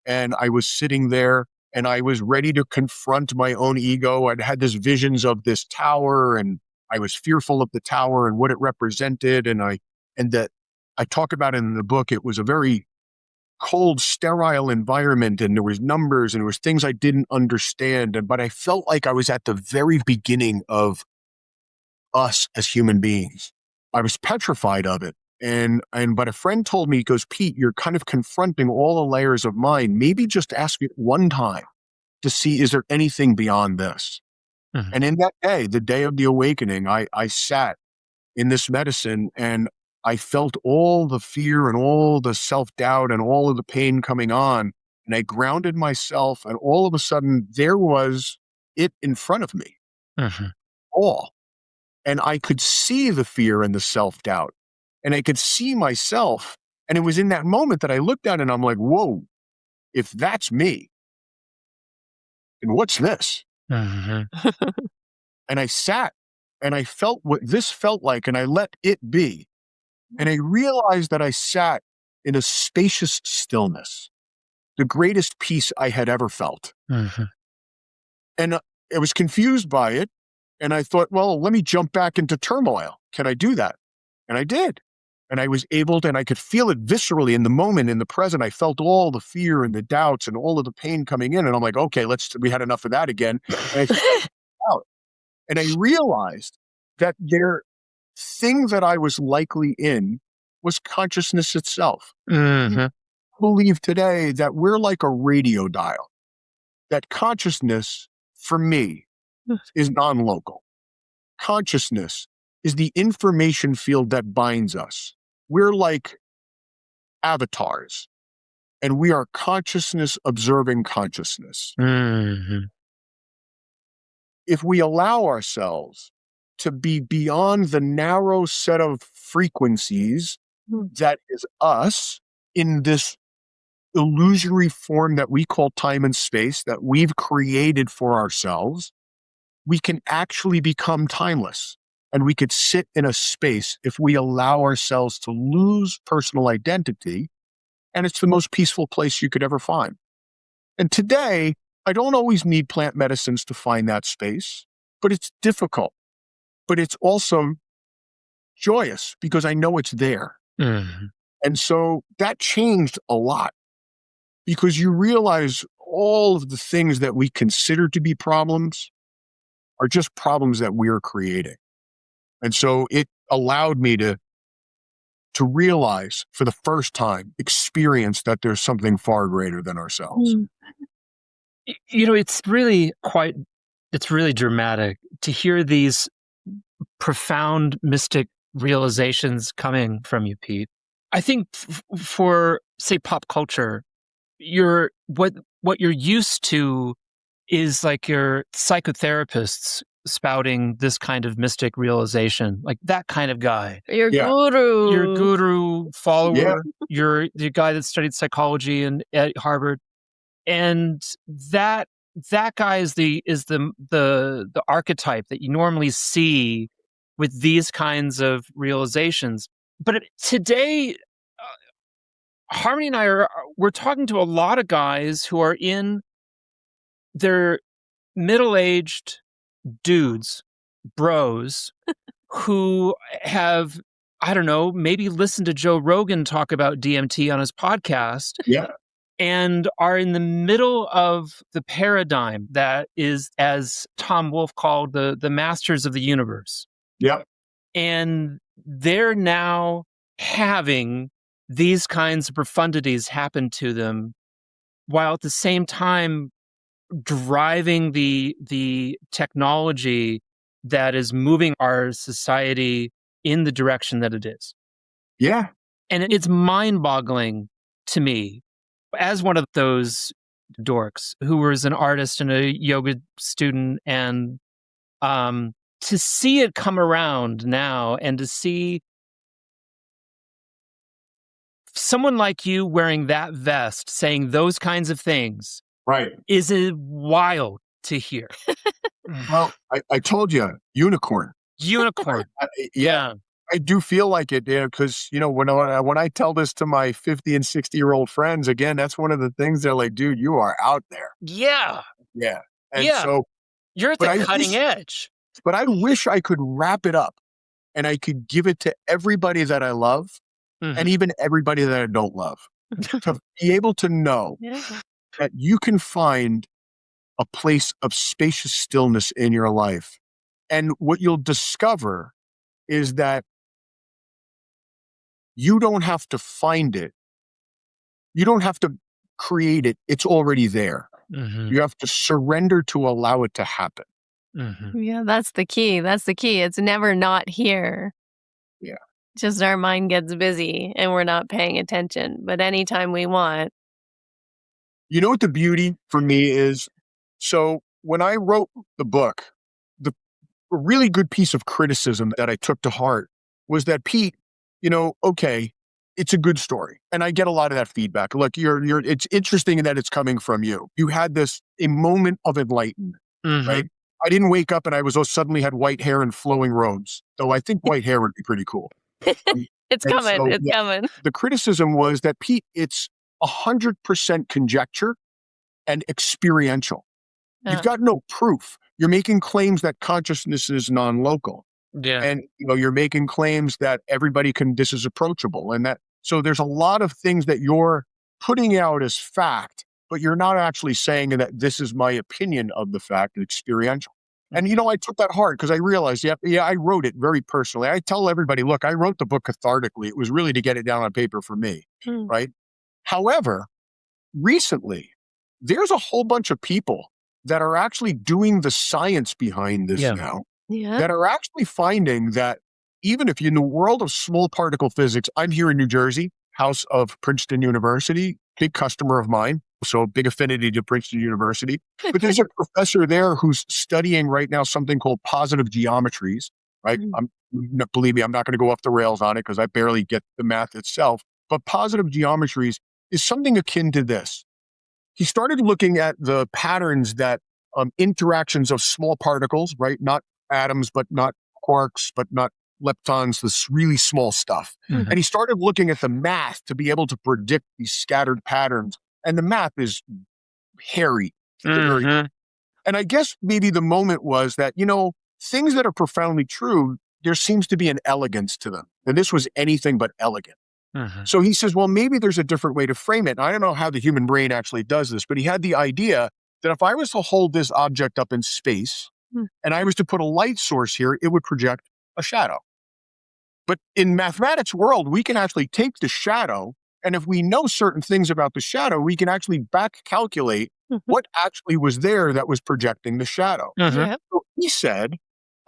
And I was sitting there and I was ready to confront my own ego. I'd had these visions of this tower and I was fearful of the tower and what it represented. And that I talk about it in the book. It was a very cold, sterile environment, and there was numbers and there was things I didn't understand. But I felt like I was at the very beginning of us as human beings. I was petrified of it. But a friend told me, he goes, Pete, you're kind of confronting all the layers of mind. Maybe just ask it one time to see, is there anything beyond this? And in that day, the day of the awakening, I sat in this medicine and I felt all the fear and all the self-doubt and all of the pain coming on. And I grounded myself, and all of a sudden there was it in front of me. All. And I could see the fear and the self-doubt. And I could see myself. And it was in that moment that I looked at it and I'm like, whoa, if that's me, then what's this? And I sat and I felt what this felt like, and I let it be. And I realized that I sat in a spacious stillness, the greatest peace I had ever felt. And I was confused by it. And I thought, well, let me jump back into turmoil. Can I do that? And I did. And I was able to, and I could feel it viscerally in the moment, in the present. I felt all the fear and the doubts and all of the pain coming in. And I'm like, okay, we had enough of that again. And I out. And I realized that thing that I was likely in was consciousness itself. I believe today that we're like a radio dial, that consciousness, for me, is non-local. Consciousness is the information field that binds us. We're like avatars, and we are consciousness observing consciousness. If we allow ourselves to be beyond the narrow set of frequencies that is us in this illusory form that we call time and space that we've created for ourselves, we can actually become timeless. And we could sit in a space if we allow ourselves to lose personal identity. And it's the most peaceful place you could ever find. And today, I don't always need plant medicines to find that space, but it's difficult. But it's also joyous because I know it's there. And so that changed a lot because you realize all of the things that we consider to be problems are just problems that we're creating. And so it allowed me to realize for the first time, experience that there's something far greater than ourselves. It's really dramatic to hear these profound mystic realizations coming from you, Pete. I think for, say, pop culture, what you're used to is like your psychotherapists spouting this kind of mystic realization, like that kind of guy. Your Yeah. guru. Your guru follower, Yeah. you're the guy that studied psychology at Harvard. And that guy is the archetype that you normally see with these kinds of realizations. But today, Harmony and I we're talking to a lot of guys who are in their middle-aged dudes, bros, who have, I don't know, maybe listened to Joe Rogan talk about DMT on his podcast. Yeah. And are in the middle of the paradigm that is, as Tom Wolfe called, the masters of the universe. Yeah. And they're now having these kinds of profundities happen to them, while at the same time driving the technology that is moving our society in the direction that it is. Yeah. And it's mind-boggling to me, as one of those dorks who was an artist and a yoga student, and to see it come around now, and to see someone like you wearing that vest saying those kinds of things, right, is wild to hear. Well, I told you, unicorn. Unicorn. Yeah. I do feel like it, because, when I tell this to my 50 and 60-year-old friends, again, that's one of the things they're like, dude, you are out there. Yeah. Yeah. And Yeah. so, you're at the cutting edge. But I wish I could wrap it up and I could give it to everybody that I love, and even everybody that I don't love, to be able to know that you can find a place of spacious stillness in your life. And what you'll discover is that you don't have to find it. You don't have to create it. It's already there. You have to surrender to allow it to happen. Yeah, that's the key. That's the key. It's never not here. Yeah. Just our mind gets busy and we're not paying attention. But anytime we want. You know what the beauty for me is? So when I wrote the book, a really good piece of criticism that I took to heart was that, Pete, okay, it's a good story. And I get a lot of that feedback. Look, it's interesting that it's coming from you. You had a moment of enlightenment, right? I didn't wake up and I suddenly had white hair and flowing robes, though I think white hair would be pretty cool. It's coming. It's coming. The criticism was that, Pete, it's 100% conjecture and experiential. You've got no proof. You're making claims that consciousness is non-local. Yeah. And you're making claims that this is approachable, and so there's a lot of things that you're putting out as fact, but you're not actually saying that this is my opinion of the fact, experiential. And I took that hard because I realized, I wrote it very personally. I tell everybody, look, I wrote the book cathartically. It was really to get it down on paper for me, right? However, recently, there's a whole bunch of people that are actually doing the science behind this now, that are actually finding that even if you're in the world of small particle physics, I'm here in New Jersey, house of Princeton University, big customer of mine, so big affinity to Princeton University. But there's a professor there who's studying right now something called positive geometries, right? Believe me, I'm not going to go off the rails on it because I barely get the math itself. But positive geometries is something akin to this. He started looking at the patterns that interactions of small particles, right? Not atoms, but not quarks, but not leptons, this really small stuff. And he started looking at the math to be able to predict these scattered patterns. And the math is hairy. And I guess maybe the moment was that, things that are profoundly true, there seems to be an elegance to them. And this was anything but elegant. So he says, well, maybe there's a different way to frame it. And I don't know how the human brain actually does this, but he had the idea that if I was to hold this object up in space and I was to put a light source here, it would project a shadow. But in mathematics world, we can actually take the shadow, and if we know certain things about the shadow, we can actually back calculate what actually was there that was projecting the shadow. So he said,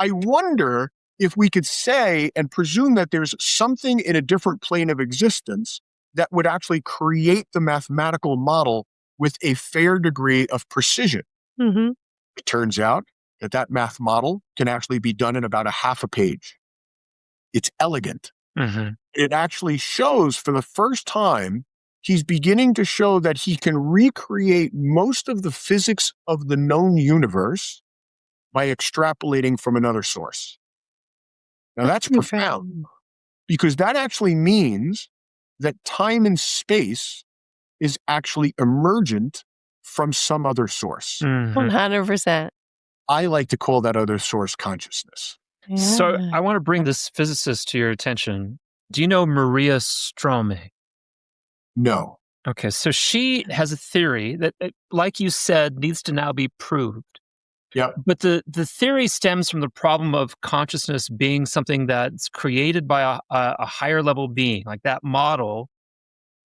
I wonder if we could say and presume that there's something in a different plane of existence that would actually create the mathematical model with a fair degree of precision. Mm-hmm. It turns out that math model can actually be done in about a half a page. It's elegant. Mm-hmm. It actually shows for the first time, he's beginning to show that he can recreate most of the physics of the known universe by extrapolating from another source. Now that's profound, because that actually means that time and space is actually emergent from some other source. 100%. I like to call that other source consciousness. Yeah. So I want to bring this physicist to your attention. Do you know Maria Strome? No. Okay, so she has a theory that, like you said, needs to now be proved. Yeah. But the theory stems from the problem of consciousness being something that's created by a higher level being, like that model.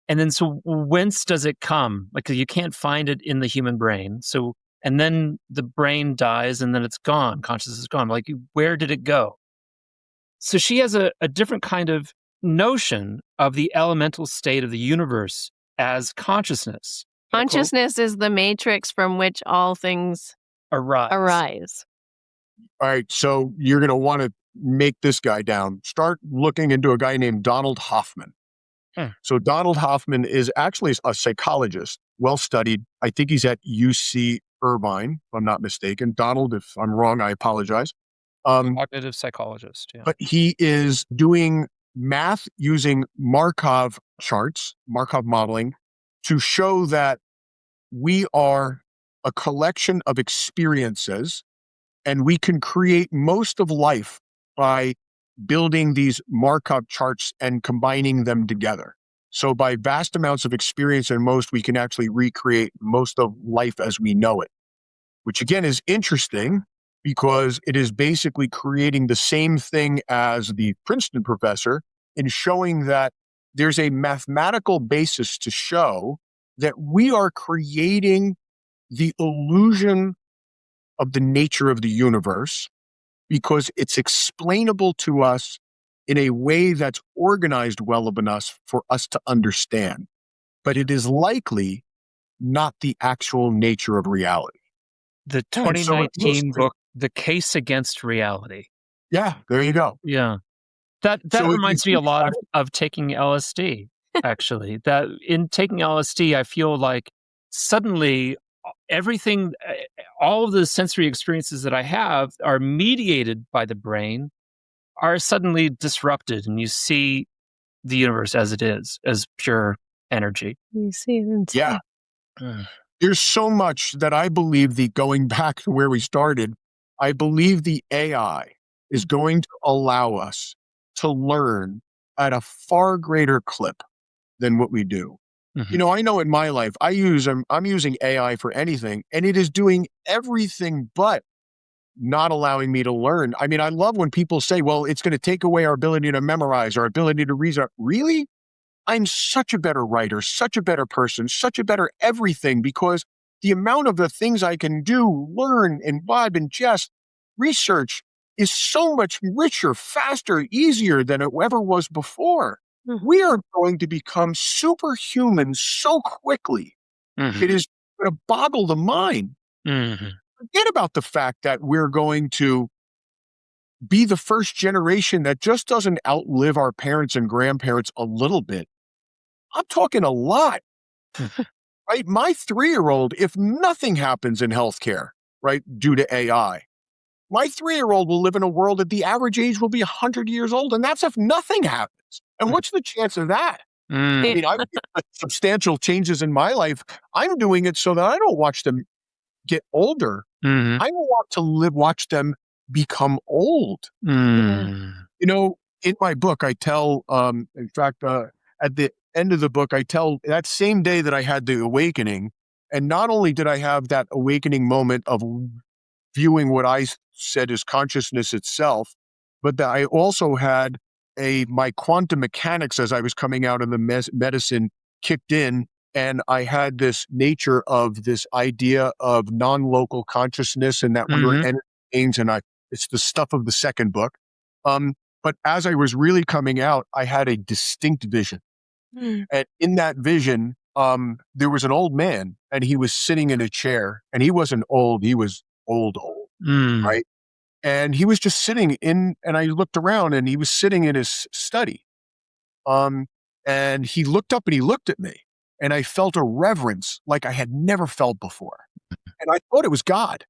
And then so whence does it come? Like you can't find it in the human brain. So, and then the brain dies and then it's gone. Consciousness is gone. Like where did it go? So she has a different kind of notion of the elemental state of the universe as consciousness. Consciousness is the matrix from which all things arise. All right, so you're going to want to make this guy down. Start looking into a guy named Donald Hoffman. So Donald Hoffman is actually a psychologist, well-studied. I think he's at UC Irvine, if I'm not mistaken. Donald, if I'm wrong, I apologize. Cognitive psychologist, yeah. But he is doing math using Markov charts, Markov modeling, to show that we are a collection of experiences, and we can create most of life by building these Markov charts and combining them together. So by vast amounts of experience and we can actually recreate most of life as we know it, which again is interesting because it is basically creating the same thing as the Princeton professor in showing that there's a mathematical basis to show that we are creating the illusion of the nature of the universe because it's explainable to us in a way that's organized well enough for us to understand. But it is likely not the actual nature of reality. The 2019 book, The Case Against Reality. Yeah, there you go. Yeah. That reminds me a lot of taking LSD, actually. That in taking LSD, I feel like suddenly everything, all of the sensory experiences that I have are mediated by the brain, are suddenly disrupted, and you see the universe as it is, as pure energy. You see it in Yeah. There's so much that I believe going back to where we started, I believe the AI is going to allow us to learn at a far greater clip than what we do. Mm-hmm. You know, I know in my life, I'm using AI for anything, and it is doing everything but not allowing me to learn. I mean, I love when people say, well, it's going to take away our ability to memorize, our ability to reason. Really? I'm such a better writer, such a better person, such a better everything, because the amount of the things I can do, learn, imbibe, ingest, research is so much richer, faster, easier than it ever was before. Mm-hmm. We are going to become superhuman so quickly. Mm-hmm. It is going to boggle the mind. Mm-hmm. Forget about the fact that we're going to be the first generation that just doesn't outlive our parents and grandparents a little bit. I'm talking a lot, right? My 3-year-old, if nothing happens in healthcare, right, due to AI, my 3-year-old will live in a world that the average age will be 100 years old. And that's if nothing happens. And what's the chance of that? I mean, I've made substantial changes in my life. I'm doing it so that I don't watch them get older. Mm-hmm. I want to watch them become old. Mm-hmm. You know, in my book, I tell, in fact, at the end of the book, I tell that same day that I had the awakening, and not only did I have that awakening moment of viewing what I said is consciousness itself, but that I also had my quantum mechanics as I was coming out of the medicine kicked in, and I had this nature of this idea of non-local consciousness and that we were energy beings, and it's the stuff of the second book. But as I was really coming out, I had a distinct vision. Mm. And in that vision, there was an old man and he was sitting in a chair, and he wasn't old. He was old, right? And he was just sitting and I looked around and he was sitting in his study. And he looked up and he looked at me, and I felt a reverence like I had never felt before. And I thought it was God,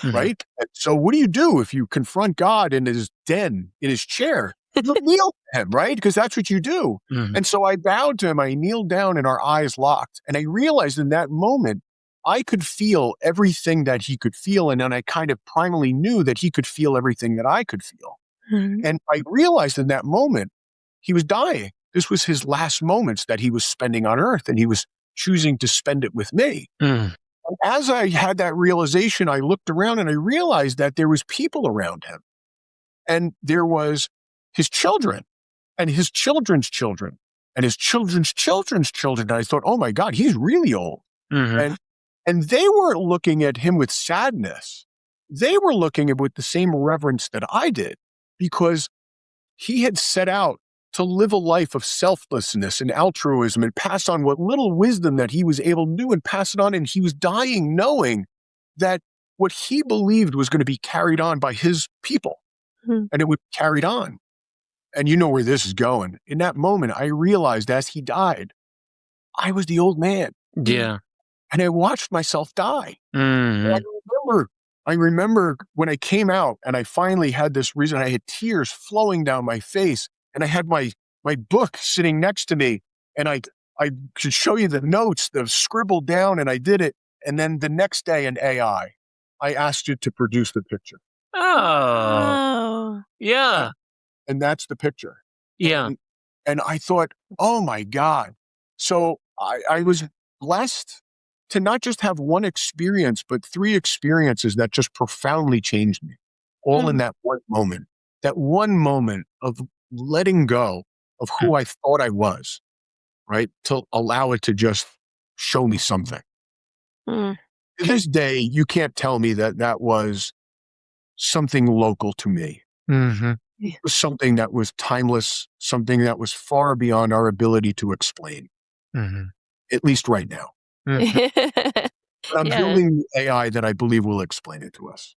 right? And so what do you do if you confront God in his den, in his chair? You kneel to him, right? Because that's what you do. And so I bowed to him, I kneeled down, and our eyes locked. And I realized in that moment, I could feel everything that he could feel. And then I kind of primally knew that he could feel everything that I could feel. And I realized in that moment, he was dying. This was his last moments that he was spending on earth, and he was choosing to spend it with me. And as I had that realization, I looked around and I realized that there was people around him, and there was his children and his children's children and his children's children's children. And I thought, oh my God, he's really old. And they weren't looking at him with sadness. They were looking at it with the same reverence that I did, because he had set out to live a life of selflessness and altruism and pass on what little wisdom that he was able to do and pass it on. And he was dying knowing that what he believed was going to be carried on by his people, and it would be carried on. And you know where this is going. In that moment, I realized as he died, I was the old man. Yeah. And I watched myself die. And I remember when I came out and I finally had this reason, I had tears flowing down my face, and I had my book sitting next to me, and I could show you the notes, the scribbled down, and I did it. And then the next day in AI, I asked it to produce the picture. Oh. Yeah. And that's the picture. Yeah. And I thought, oh my God. So I was blessed to not just have one experience, but 3 experiences that just profoundly changed me, all in that one moment of letting go of who I thought I was, right? To allow it to just show me something. To this day, you can't tell me that that was something local to me. It was something that was timeless, something that was far beyond our ability to explain, at least right now. I'm building the AI that I believe will explain it to us.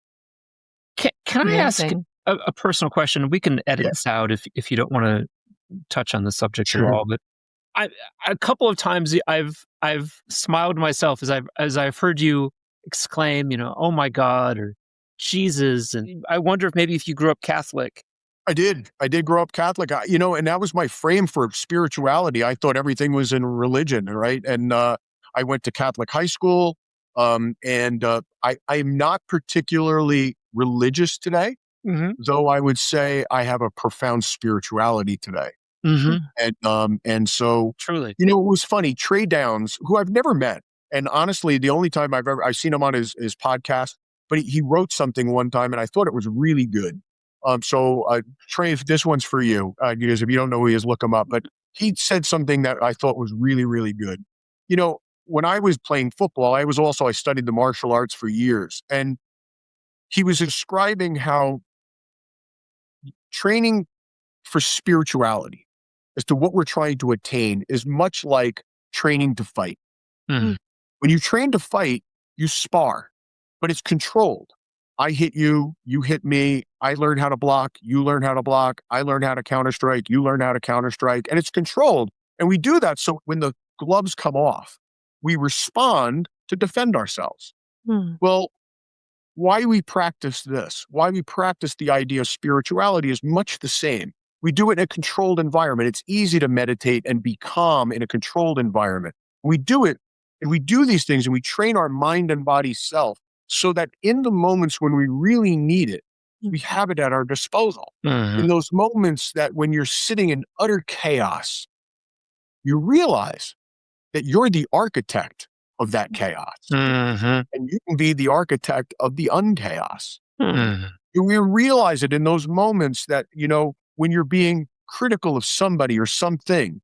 Can I ask a personal question? We can edit this out if you don't want to touch on the subject at all. But a couple of times I've smiled to myself as I've heard you exclaim, oh my God, or Jesus. And I wonder if you grew up Catholic. I did grow up Catholic, and that was my frame for spirituality. I thought everything was in religion, right? And I went to Catholic high school, and I'm not particularly religious today, though I would say I have a profound spirituality today. And so, truly, it was funny. Trey Downs, who I've never met, and honestly, the only time I've seen him on his podcast, but he wrote something one time, and I thought it was really good. So Trey, if this one's for you, because if you don't know who he is, look him up. But he said something that I thought was really, really good. When I was playing football, I studied the martial arts for years, and he was describing how training for spirituality as to what we're trying to attain is much like training to fight. When you train to fight, you spar, but it's controlled. I hit you, you hit me, I learn how to block, you learn how to block, I learn how to counter-strike, you learn how to counter-strike, and it's controlled. And we do that so when the gloves come off, we respond to defend ourselves. Well, why we practice this, why we practice the idea of spirituality is much the same. We do it in a controlled environment. It's easy to meditate and be calm in a controlled environment. We do it, and we do these things, and we train our mind and body self so that in the moments when we really need it, we have it at our disposal. In those moments that when you're sitting in utter chaos, you realize that you're the architect of that chaos. And you can be the architect of the unchaos. We realize it in those moments that, when you're being critical of somebody or something,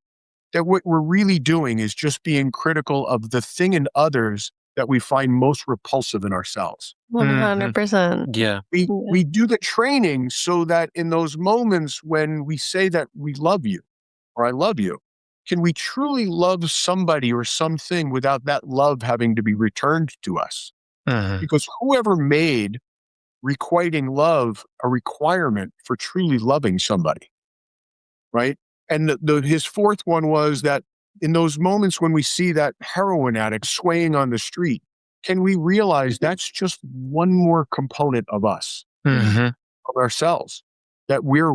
that what we're really doing is just being critical of the thing in others that we find most repulsive in ourselves. 100%. Yeah. We do the training so that in those moments when we say that we love you or I love you, can we truly love somebody or something without that love having to be returned to us? Because whoever made requiting love a requirement for truly loving somebody, right? And his fourth one was that in those moments when we see that heroin addict swaying on the street, can we realize that's just one more component of us, of ourselves, that we're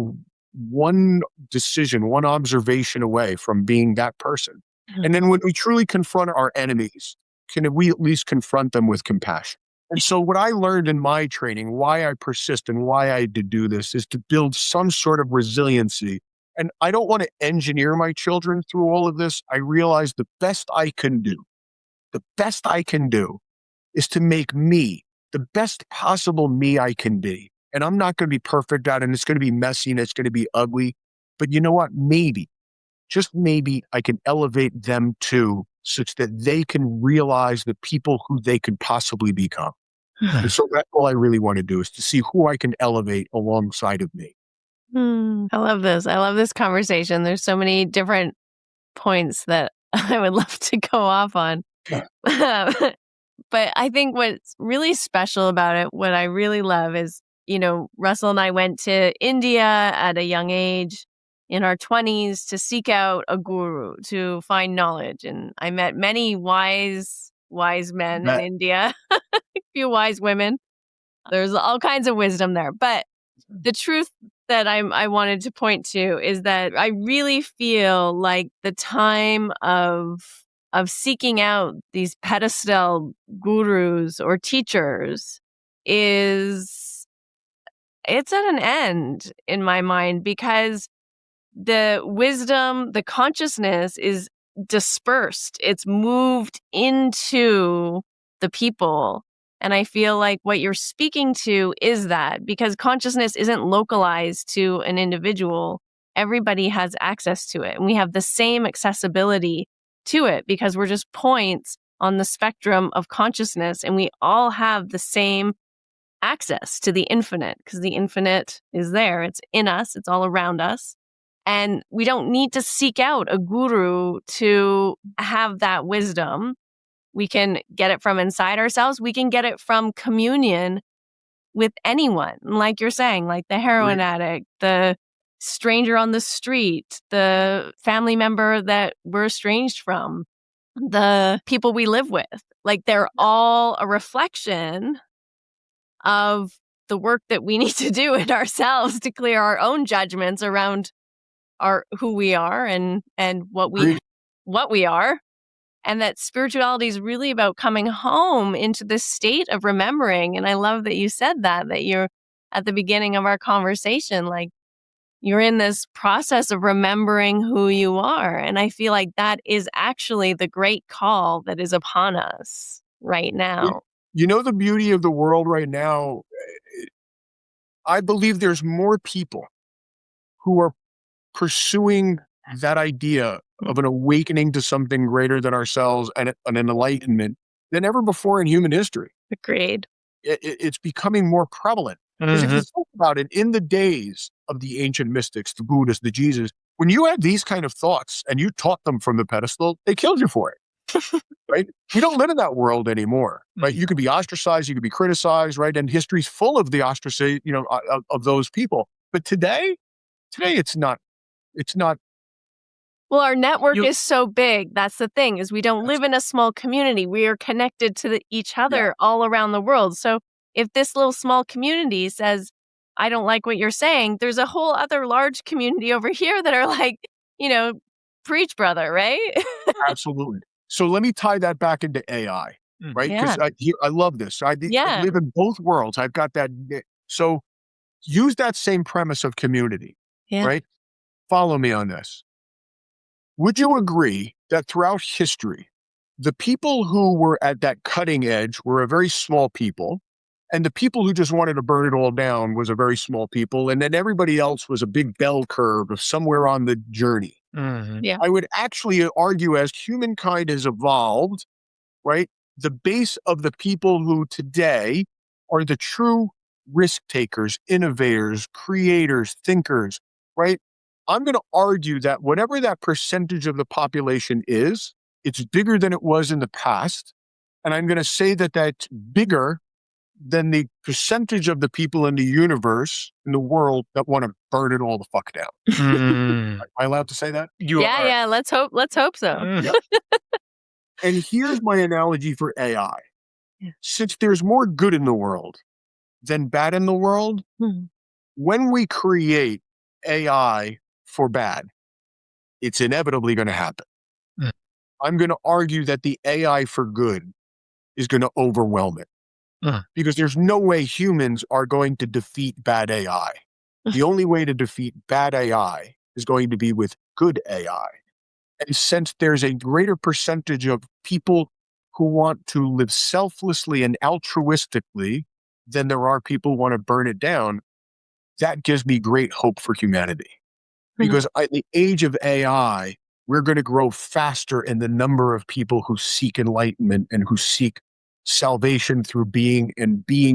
one decision, one observation away from being that person. And then when we truly confront our enemies, can we at least confront them with compassion? And so what I learned in my training, why I persist and why I did do this, is to build some sort of resiliency. And I don't want to engineer my children through all of this. I realize the best I can do is to make me the best possible me I can be. And I'm not going to be perfect at it, and it's going to be messy and it's going to be ugly. But you know what? Maybe, just maybe, I can elevate them too, such that they can realize the people who they could possibly become. And so that's all I really want to do, is to see who I can elevate alongside of me. I love this. I love this conversation. There's so many different points that I would love to go off on. But I think what's really special about it, what I really love is, Russell and I went to India at a young age in our 20s to seek out a guru, to find knowledge. And I met many wise men in India, a few wise women. There's all kinds of wisdom there. But the truth that I wanted to point to is that I really feel like the time of seeking out these pedestal gurus or teachers it's at an end in my mind, because the wisdom, the consciousness is dispersed. It's moved into the people. And I feel like what you're speaking to is that, because consciousness isn't localized to an individual. Everybody has access to it. And we have the same accessibility to it because we're just points on the spectrum of consciousness. And we all have the same access to the infinite, because the infinite is there. It's in us. It's all around us. And we don't need to seek out a guru to have that wisdom. We can get it from inside ourselves. We can get it from communion with anyone. Like you're saying, like the heroin addict, the stranger on the street, the family member that we're estranged from, the people we live with. Like they're all a reflection of the work that we need to do in ourselves to clear our own judgments around who we are and what we are. And that spirituality is really about coming home into this state of remembering. And I love that you said that you're at the beginning of our conversation, like you're in this process of remembering who you are. And I feel like that is actually the great call that is upon us right now. You know, the beauty of the world right now, I believe there's more people who are pursuing that idea of an awakening to something greater than ourselves and an enlightenment than ever before in human history. Agreed. It's becoming more prevalent. Because if you think about it, in the days of the ancient mystics, the Buddhists, the Jesus, when you had these kind of thoughts and you taught them from the pedestal, they killed you for it. Right? We don't live in that world anymore, right? You could be ostracized, you could be criticized, right? And history's full of the ostracism, of those people. But today it's not. Well, our network is so big. That's the thing, is we don't live in a small community. We are connected to each other all around the world. So if this little small community says, I don't like what you're saying, there's a whole other large community over here that are like, preach, brother, right? Absolutely. So let me tie that back into AI, right? Because I love this. I live in both worlds. I've got that. So use that same premise of community, right? Follow me on this. Would you agree that throughout history, the people who were at that cutting edge were a very small people, and the people who just wanted to burn it all down was a very small people, and then everybody else was a big bell curve of somewhere on the journey? Yeah. I would actually argue, as humankind has evolved, right, the base of the people who today are the true risk takers, innovators, creators, thinkers, right? I'm going to argue that whatever that percentage of the population is, it's bigger than it was in the past. And I'm going to say that that's bigger than the percentage of the people in the universe, in the world, that want to burn it all the fuck down. Am I allowed to say that? You are. Yeah. Let's hope so. Yep. And here's my analogy for AI. Yeah. Since there's more good in the world than bad in the world, when we create AI for bad, it's inevitably going to happen. I'm going to argue that the AI for good is going to overwhelm it. Because there's no way humans are going to defeat bad AI. The only way to defeat bad AI is going to be with good AI. And since there's a greater percentage of people who want to live selflessly and altruistically than there are people who want to burn it down, that gives me great hope for humanity. Because in the age of AI, we're going to grow faster in the number of people who seek enlightenment and who seek salvation through being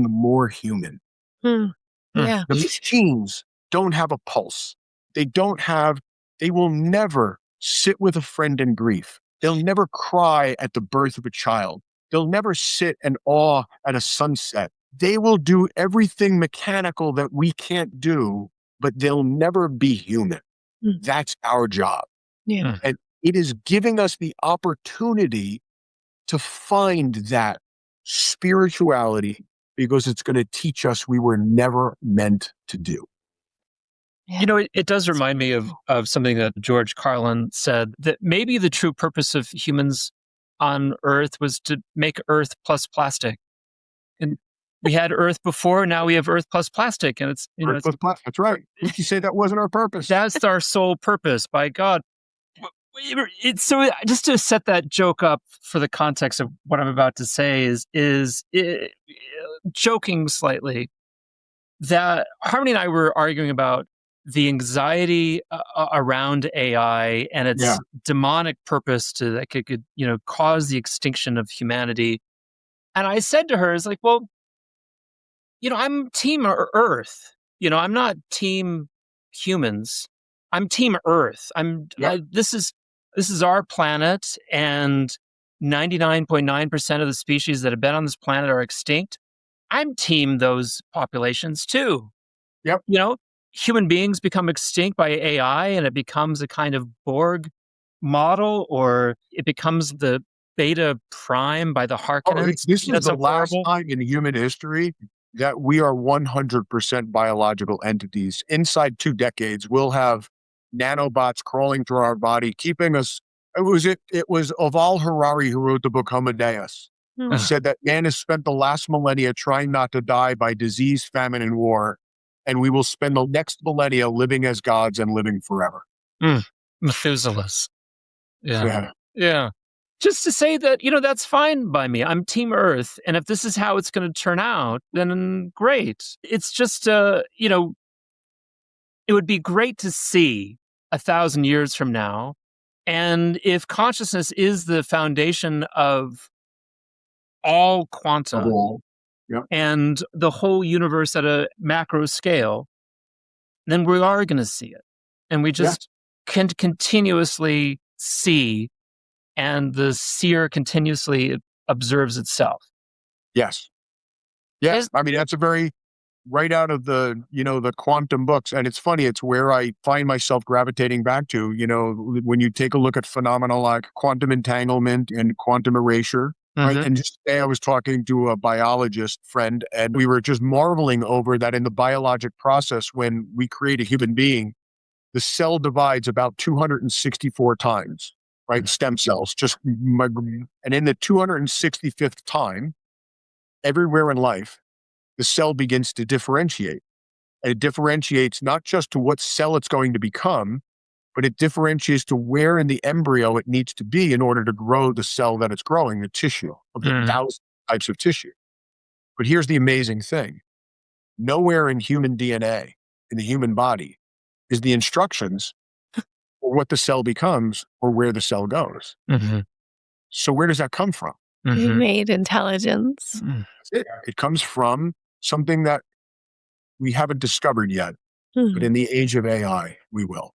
more human. Yeah. The machines don't have a pulse. They will never sit with a friend in grief. They'll never cry at the birth of a child. They'll never sit in awe at a sunset. They will do everything mechanical that we can't do, but they'll never be human. That's our job. Yeah. And it is giving us the opportunity to find that spirituality, because it's going to teach us we were never meant to do. Yeah. You know, it does remind me of something that George Carlin said, that maybe the true purpose of humans on Earth was to make Earth plus plastic. And we had Earth before, now we have Earth plus plastic. And it's, Earth plus plastic. That's right. Did you say that wasn't our purpose? That's our sole purpose, by God. So just to set that joke up for the context of what I'm about to say is joking slightly, that Harmony and I were arguing about the anxiety around AI and its demonic purpose that could cause the extinction of humanity. And I said to her, "It's like, well, I'm Team Earth. I'm not Team Humans. I'm Team Earth. This is our planet, and 99.9% of the species that have been on this planet are extinct. I'm Team those populations too. Yep. Human beings become extinct by AI, and it becomes a kind of Borg model, or it becomes the Beta Prime by the Harkonnens. This is the last time in human history that we are 100% biological entities. Inside 2 decades, we'll have nanobots crawling through our body, keeping us. It was Yuval Harari who wrote the book Homo Deus, who said that man has spent the last millennia trying not to die by disease, famine, and war, and we will spend the next millennia living as gods and living forever. Methuselahs. Yeah. Just to say that, that's fine by me. I'm Team Earth, and if this is how it's going to turn out, then great. It's just, it would be great to see 1,000 years from now. And if consciousness is the foundation of all quanta and the whole universe at a macro scale, then we are going to see it. And we just can continuously see, and the seer continuously observes itself. Yes. Yes. I mean, that's a very right out of the quantum books. And it's funny, it's where I find myself gravitating back to, when you take a look at phenomena like quantum entanglement and quantum erasure. Right? And just today I was talking to a biologist friend, and we were just marveling over that in the biologic process, when we create a human being, the cell divides about 264 times, right? Stem cells, and in the 265th time, everywhere in life, the cell begins to differentiate. And it differentiates not just to what cell it's going to become, but it differentiates to where in the embryo it needs to be in order to grow the cell that it's growing, the tissue of the 1,000 types of tissue. But here's the amazing thing. Nowhere in human DNA, in the human body, is the instructions for what the cell becomes or where the cell goes. So where does that come from? Innate intelligence. It comes from something that we haven't discovered yet, but in the age of AI, we will.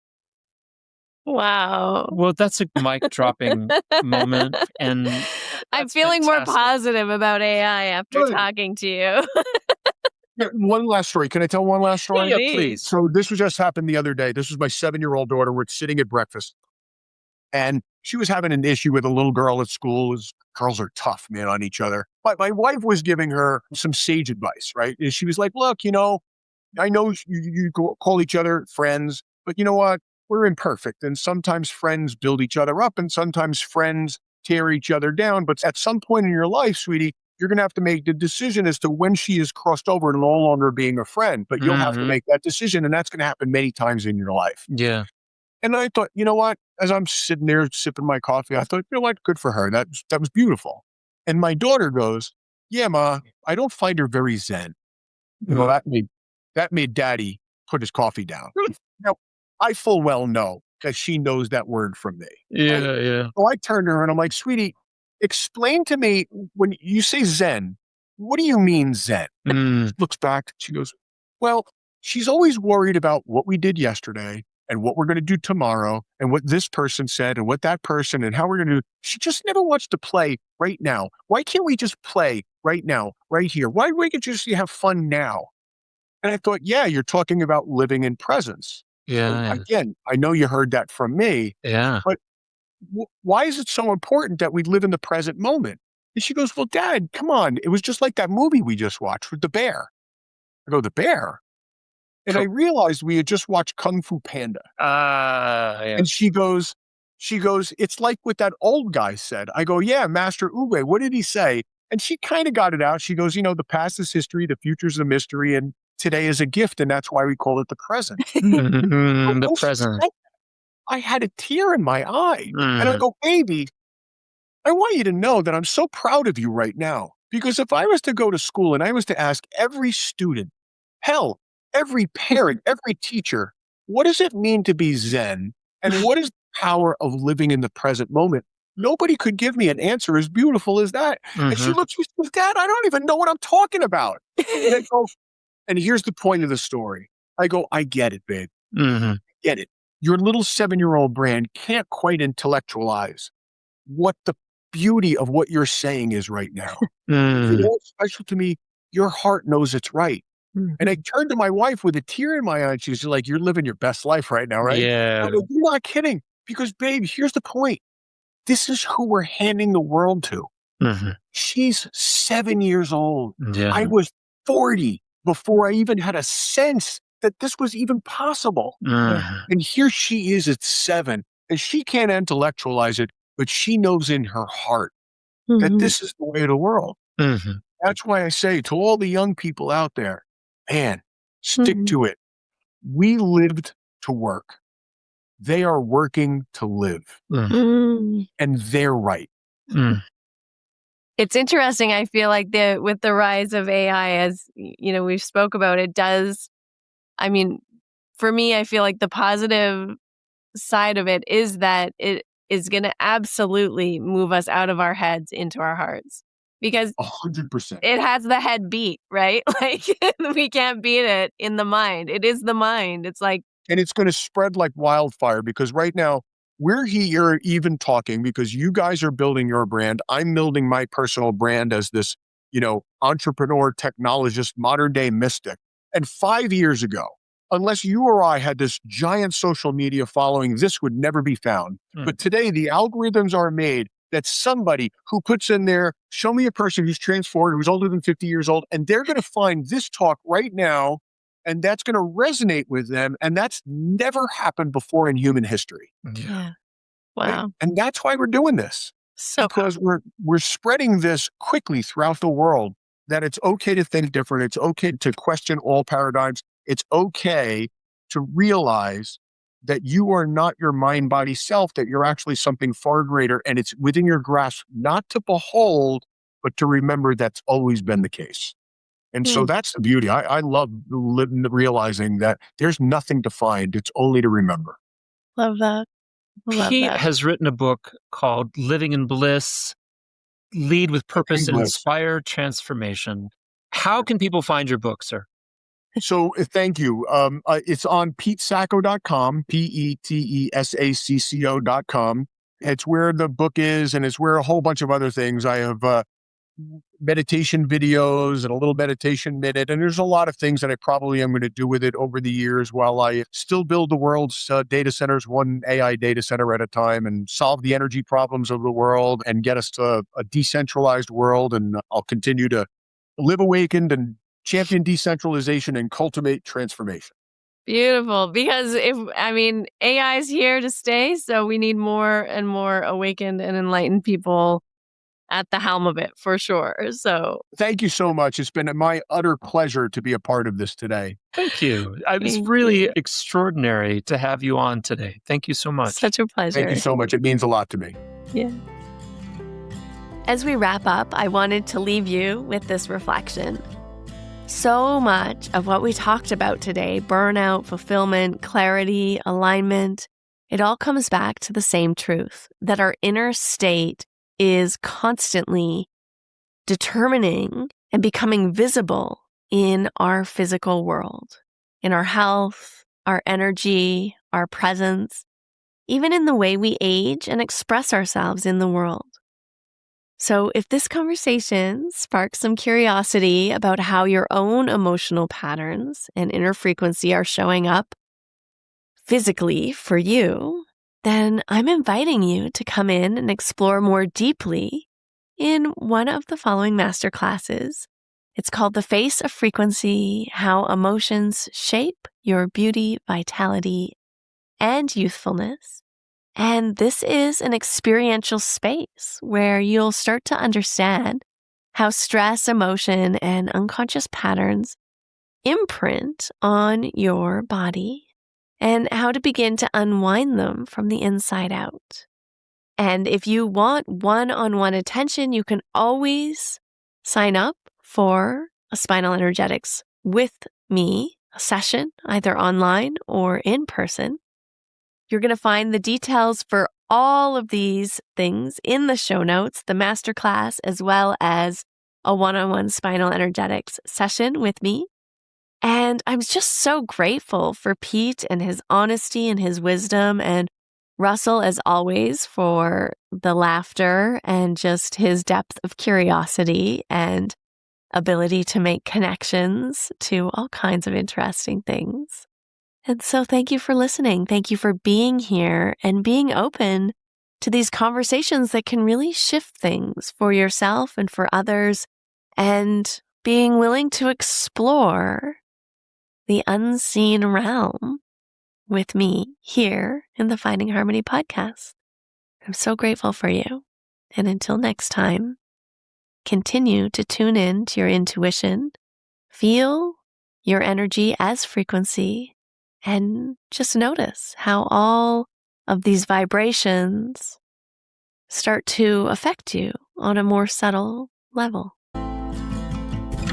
Wow. Well, that's a mic dropping moment. And I'm feeling more positive about AI after talking to you. One last story. Can I tell one last story? Yeah, please. So this was just happened the other day. This was my 7-year-old daughter. We're sitting at breakfast, and she was having an issue with a little girl at school. Girls are tough, man, on each other. But my wife was giving her some sage advice, right? And she was like, look, I know you call each other friends, but you know what? We're imperfect. And sometimes friends build each other up and sometimes friends tear each other down. But at some point in your life, sweetie, you're going to have to make the decision as to when she is crossed over to no longer being a friend. But you'll have to make that decision. And that's going to happen many times in your life. Yeah. And I thought, you know what? As I'm sitting there sipping my coffee, I thought, you know what? Good for her. That was beautiful. And my daughter goes, yeah, Ma, I don't find her very zen. That made Daddy put his coffee down. Now, I full well know that she knows that word from me. Yeah, right? yeah. So I turned to her and I'm like, sweetie, explain to me when you say zen, what do you mean zen? She looks back, she goes, well, she's always worried about what we did yesterday and what we're going to do tomorrow and what this person said and what that person and how we're going to do. She just never wants to play right now. Why can't we just play right now, right here? Why we could just have fun now? And I thought, yeah, you're talking about living in presence. Yeah. So again, I know you heard that from me. Yeah. But why is it so important that we live in the present moment? And she goes, well, Dad, come on. It was just like that movie we just watched with the bear. I go, the bear? And I realized we had just watched Kung Fu Panda. Yeah. And she goes, it's like what that old guy said. I go, yeah, Master Ube, what did he say? And she kind of got it out. She goes, the past is history, the future is a mystery, and today is a gift, and that's why we call it the present. The present. I had a tear in my eye. And I go, baby, I want you to know that I'm so proud of you right now. Because if I was to go to school and I was to ask every student, hell, every parent, every teacher, what does it mean to be Zen? And what is the power of living in the present moment? Nobody could give me an answer as beautiful as that. And she looks, she says, Dad, I don't even know what I'm talking about. And I go, and here's the point of the story. I go, I get it, babe. I get it. Your little 7-year-old brain can't quite intellectualize what the beauty of what you're saying is right now. It's special to me. Your heart knows it's right. And I turned to my wife with a tear in my eye. And she's like, you're living your best life right now, right? Yeah. I go, you're not kidding. Because, babe, here's the point. This is who we're handing the world to. She's 7 years old. Yeah. I was 40 before I even had a sense that this was even possible. And here she is at 7, and she can't intellectualize it, but she knows in her heart that this is the way of the world. That's why I say to all the young people out there, man, stick to it. We lived to work. They are working to live. And they're right. It's interesting. I feel like with the rise of AI, as we've spoke about, it does. I mean, for me, I feel like the positive side of it is that it is going to absolutely move us out of our heads into our hearts, because 100%. it has the head beat, right? Like we can't beat it in the mind. It is the mind. It's like, and it's going to spread like wildfire, because right now we're here even talking because you guys are building your brand. I'm building my personal brand as this, entrepreneur, technologist, modern day mystic. And 5 years ago, unless you or I had this giant social media following, this would never be found. But today the algorithms are made that somebody who puts in there, show me a person who's transformed, who's older than 50 years old, and they're going to find this talk right now, and that's going to resonate with them. And that's never happened before in human history. Yeah. Wow. Right? And that's why we're doing this. Because we're spreading this quickly throughout the world, that it's okay to think different. It's okay to question all paradigms. It's okay to realize that you are not your mind, body, self, that you're actually something far greater. And it's within your grasp, not to behold, but to remember that's always been the case. And so that's the beauty. I love realizing that there's nothing to find. It's only to remember. Love that. Pete has written a book called Living in Bliss. lead with purpose and Bliss. inspire transformation. How can people find your book, sir? So thank you. It's on PeteSacco.com, PeteSacco.com. It's where the book is, and it's where a whole bunch of other things. I have meditation videos and a little meditation minute, and there's a lot of things that I probably am going to do with it over the years while I still build the world's data centers, one AI data center at a time, and solve the energy problems of the world and get us to a decentralized world. And I'll continue to live awakened and champion decentralization and cultivate transformation. Beautiful. Because AI is here to stay. So we need more and more awakened and enlightened people at the helm of it, for sure. So thank you so much. It's been my utter pleasure to be a part of this today. Thank you. It's really extraordinary to have you on today. Thank you so much. Such a pleasure. Thank you so much. It means a lot to me. Yeah. As we wrap up, I wanted to leave you with this reflection. So much of what we talked about today, burnout, fulfillment, clarity, alignment, it all comes back to the same truth, that our inner state is constantly determining and becoming visible in our physical world, in our health, our energy, our presence, even in the way we age and express ourselves in the world. So if this conversation sparks some curiosity about how your own emotional patterns and inner frequency are showing up physically for you, then I'm inviting you to come in and explore more deeply in one of the following masterclasses. It's called The Face of Frequency: How Emotions Shape Your Beauty, Vitality, and Youthfulness. And this is an experiential space where you'll start to understand how stress, emotion, and unconscious patterns imprint on your body and how to begin to unwind them from the inside out. And if you want one-on-one attention, you can always sign up for a Spinal Energetics with me, a session, either online or in person. You're going to find the details for all of these things in the show notes, the masterclass, as well as a one-on-one Spinal Energetics session with me. And I'm just so grateful for Pete and his honesty and his wisdom, and Russell, as always, for the laughter and just his depth of curiosity and ability to make connections to all kinds of interesting things. And so thank you for listening. Thank you for being here and being open to these conversations that can really shift things for yourself and for others, and being willing to explore the unseen realm with me here in the Finding Harmony podcast. I'm so grateful for you. And until next time, continue to tune in to your intuition, feel your energy as frequency, and just notice how all of these vibrations start to affect you on a more subtle level.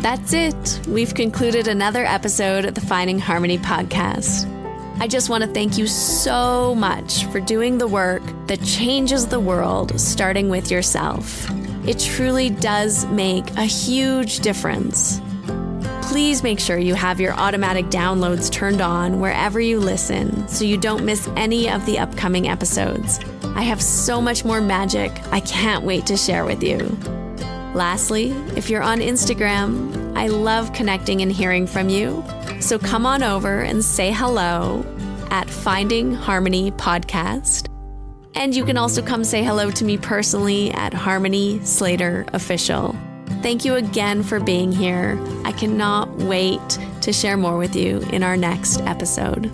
That's it. We've concluded another episode of the Finding Harmony podcast. I just want to thank you so much for doing the work that changes the world, starting with yourself. It truly does make a huge difference. Please make sure you have your automatic downloads turned on wherever you listen so you don't miss any of the upcoming episodes. I have so much more magic I can't wait to share with you. Lastly, if you're on Instagram, I love connecting and hearing from you. So come on over and say hello at Finding Harmony Podcast. And you can also come say hello to me personally at Harmony Slater Official. Thank you again for being here. I cannot wait to share more with you in our next episode.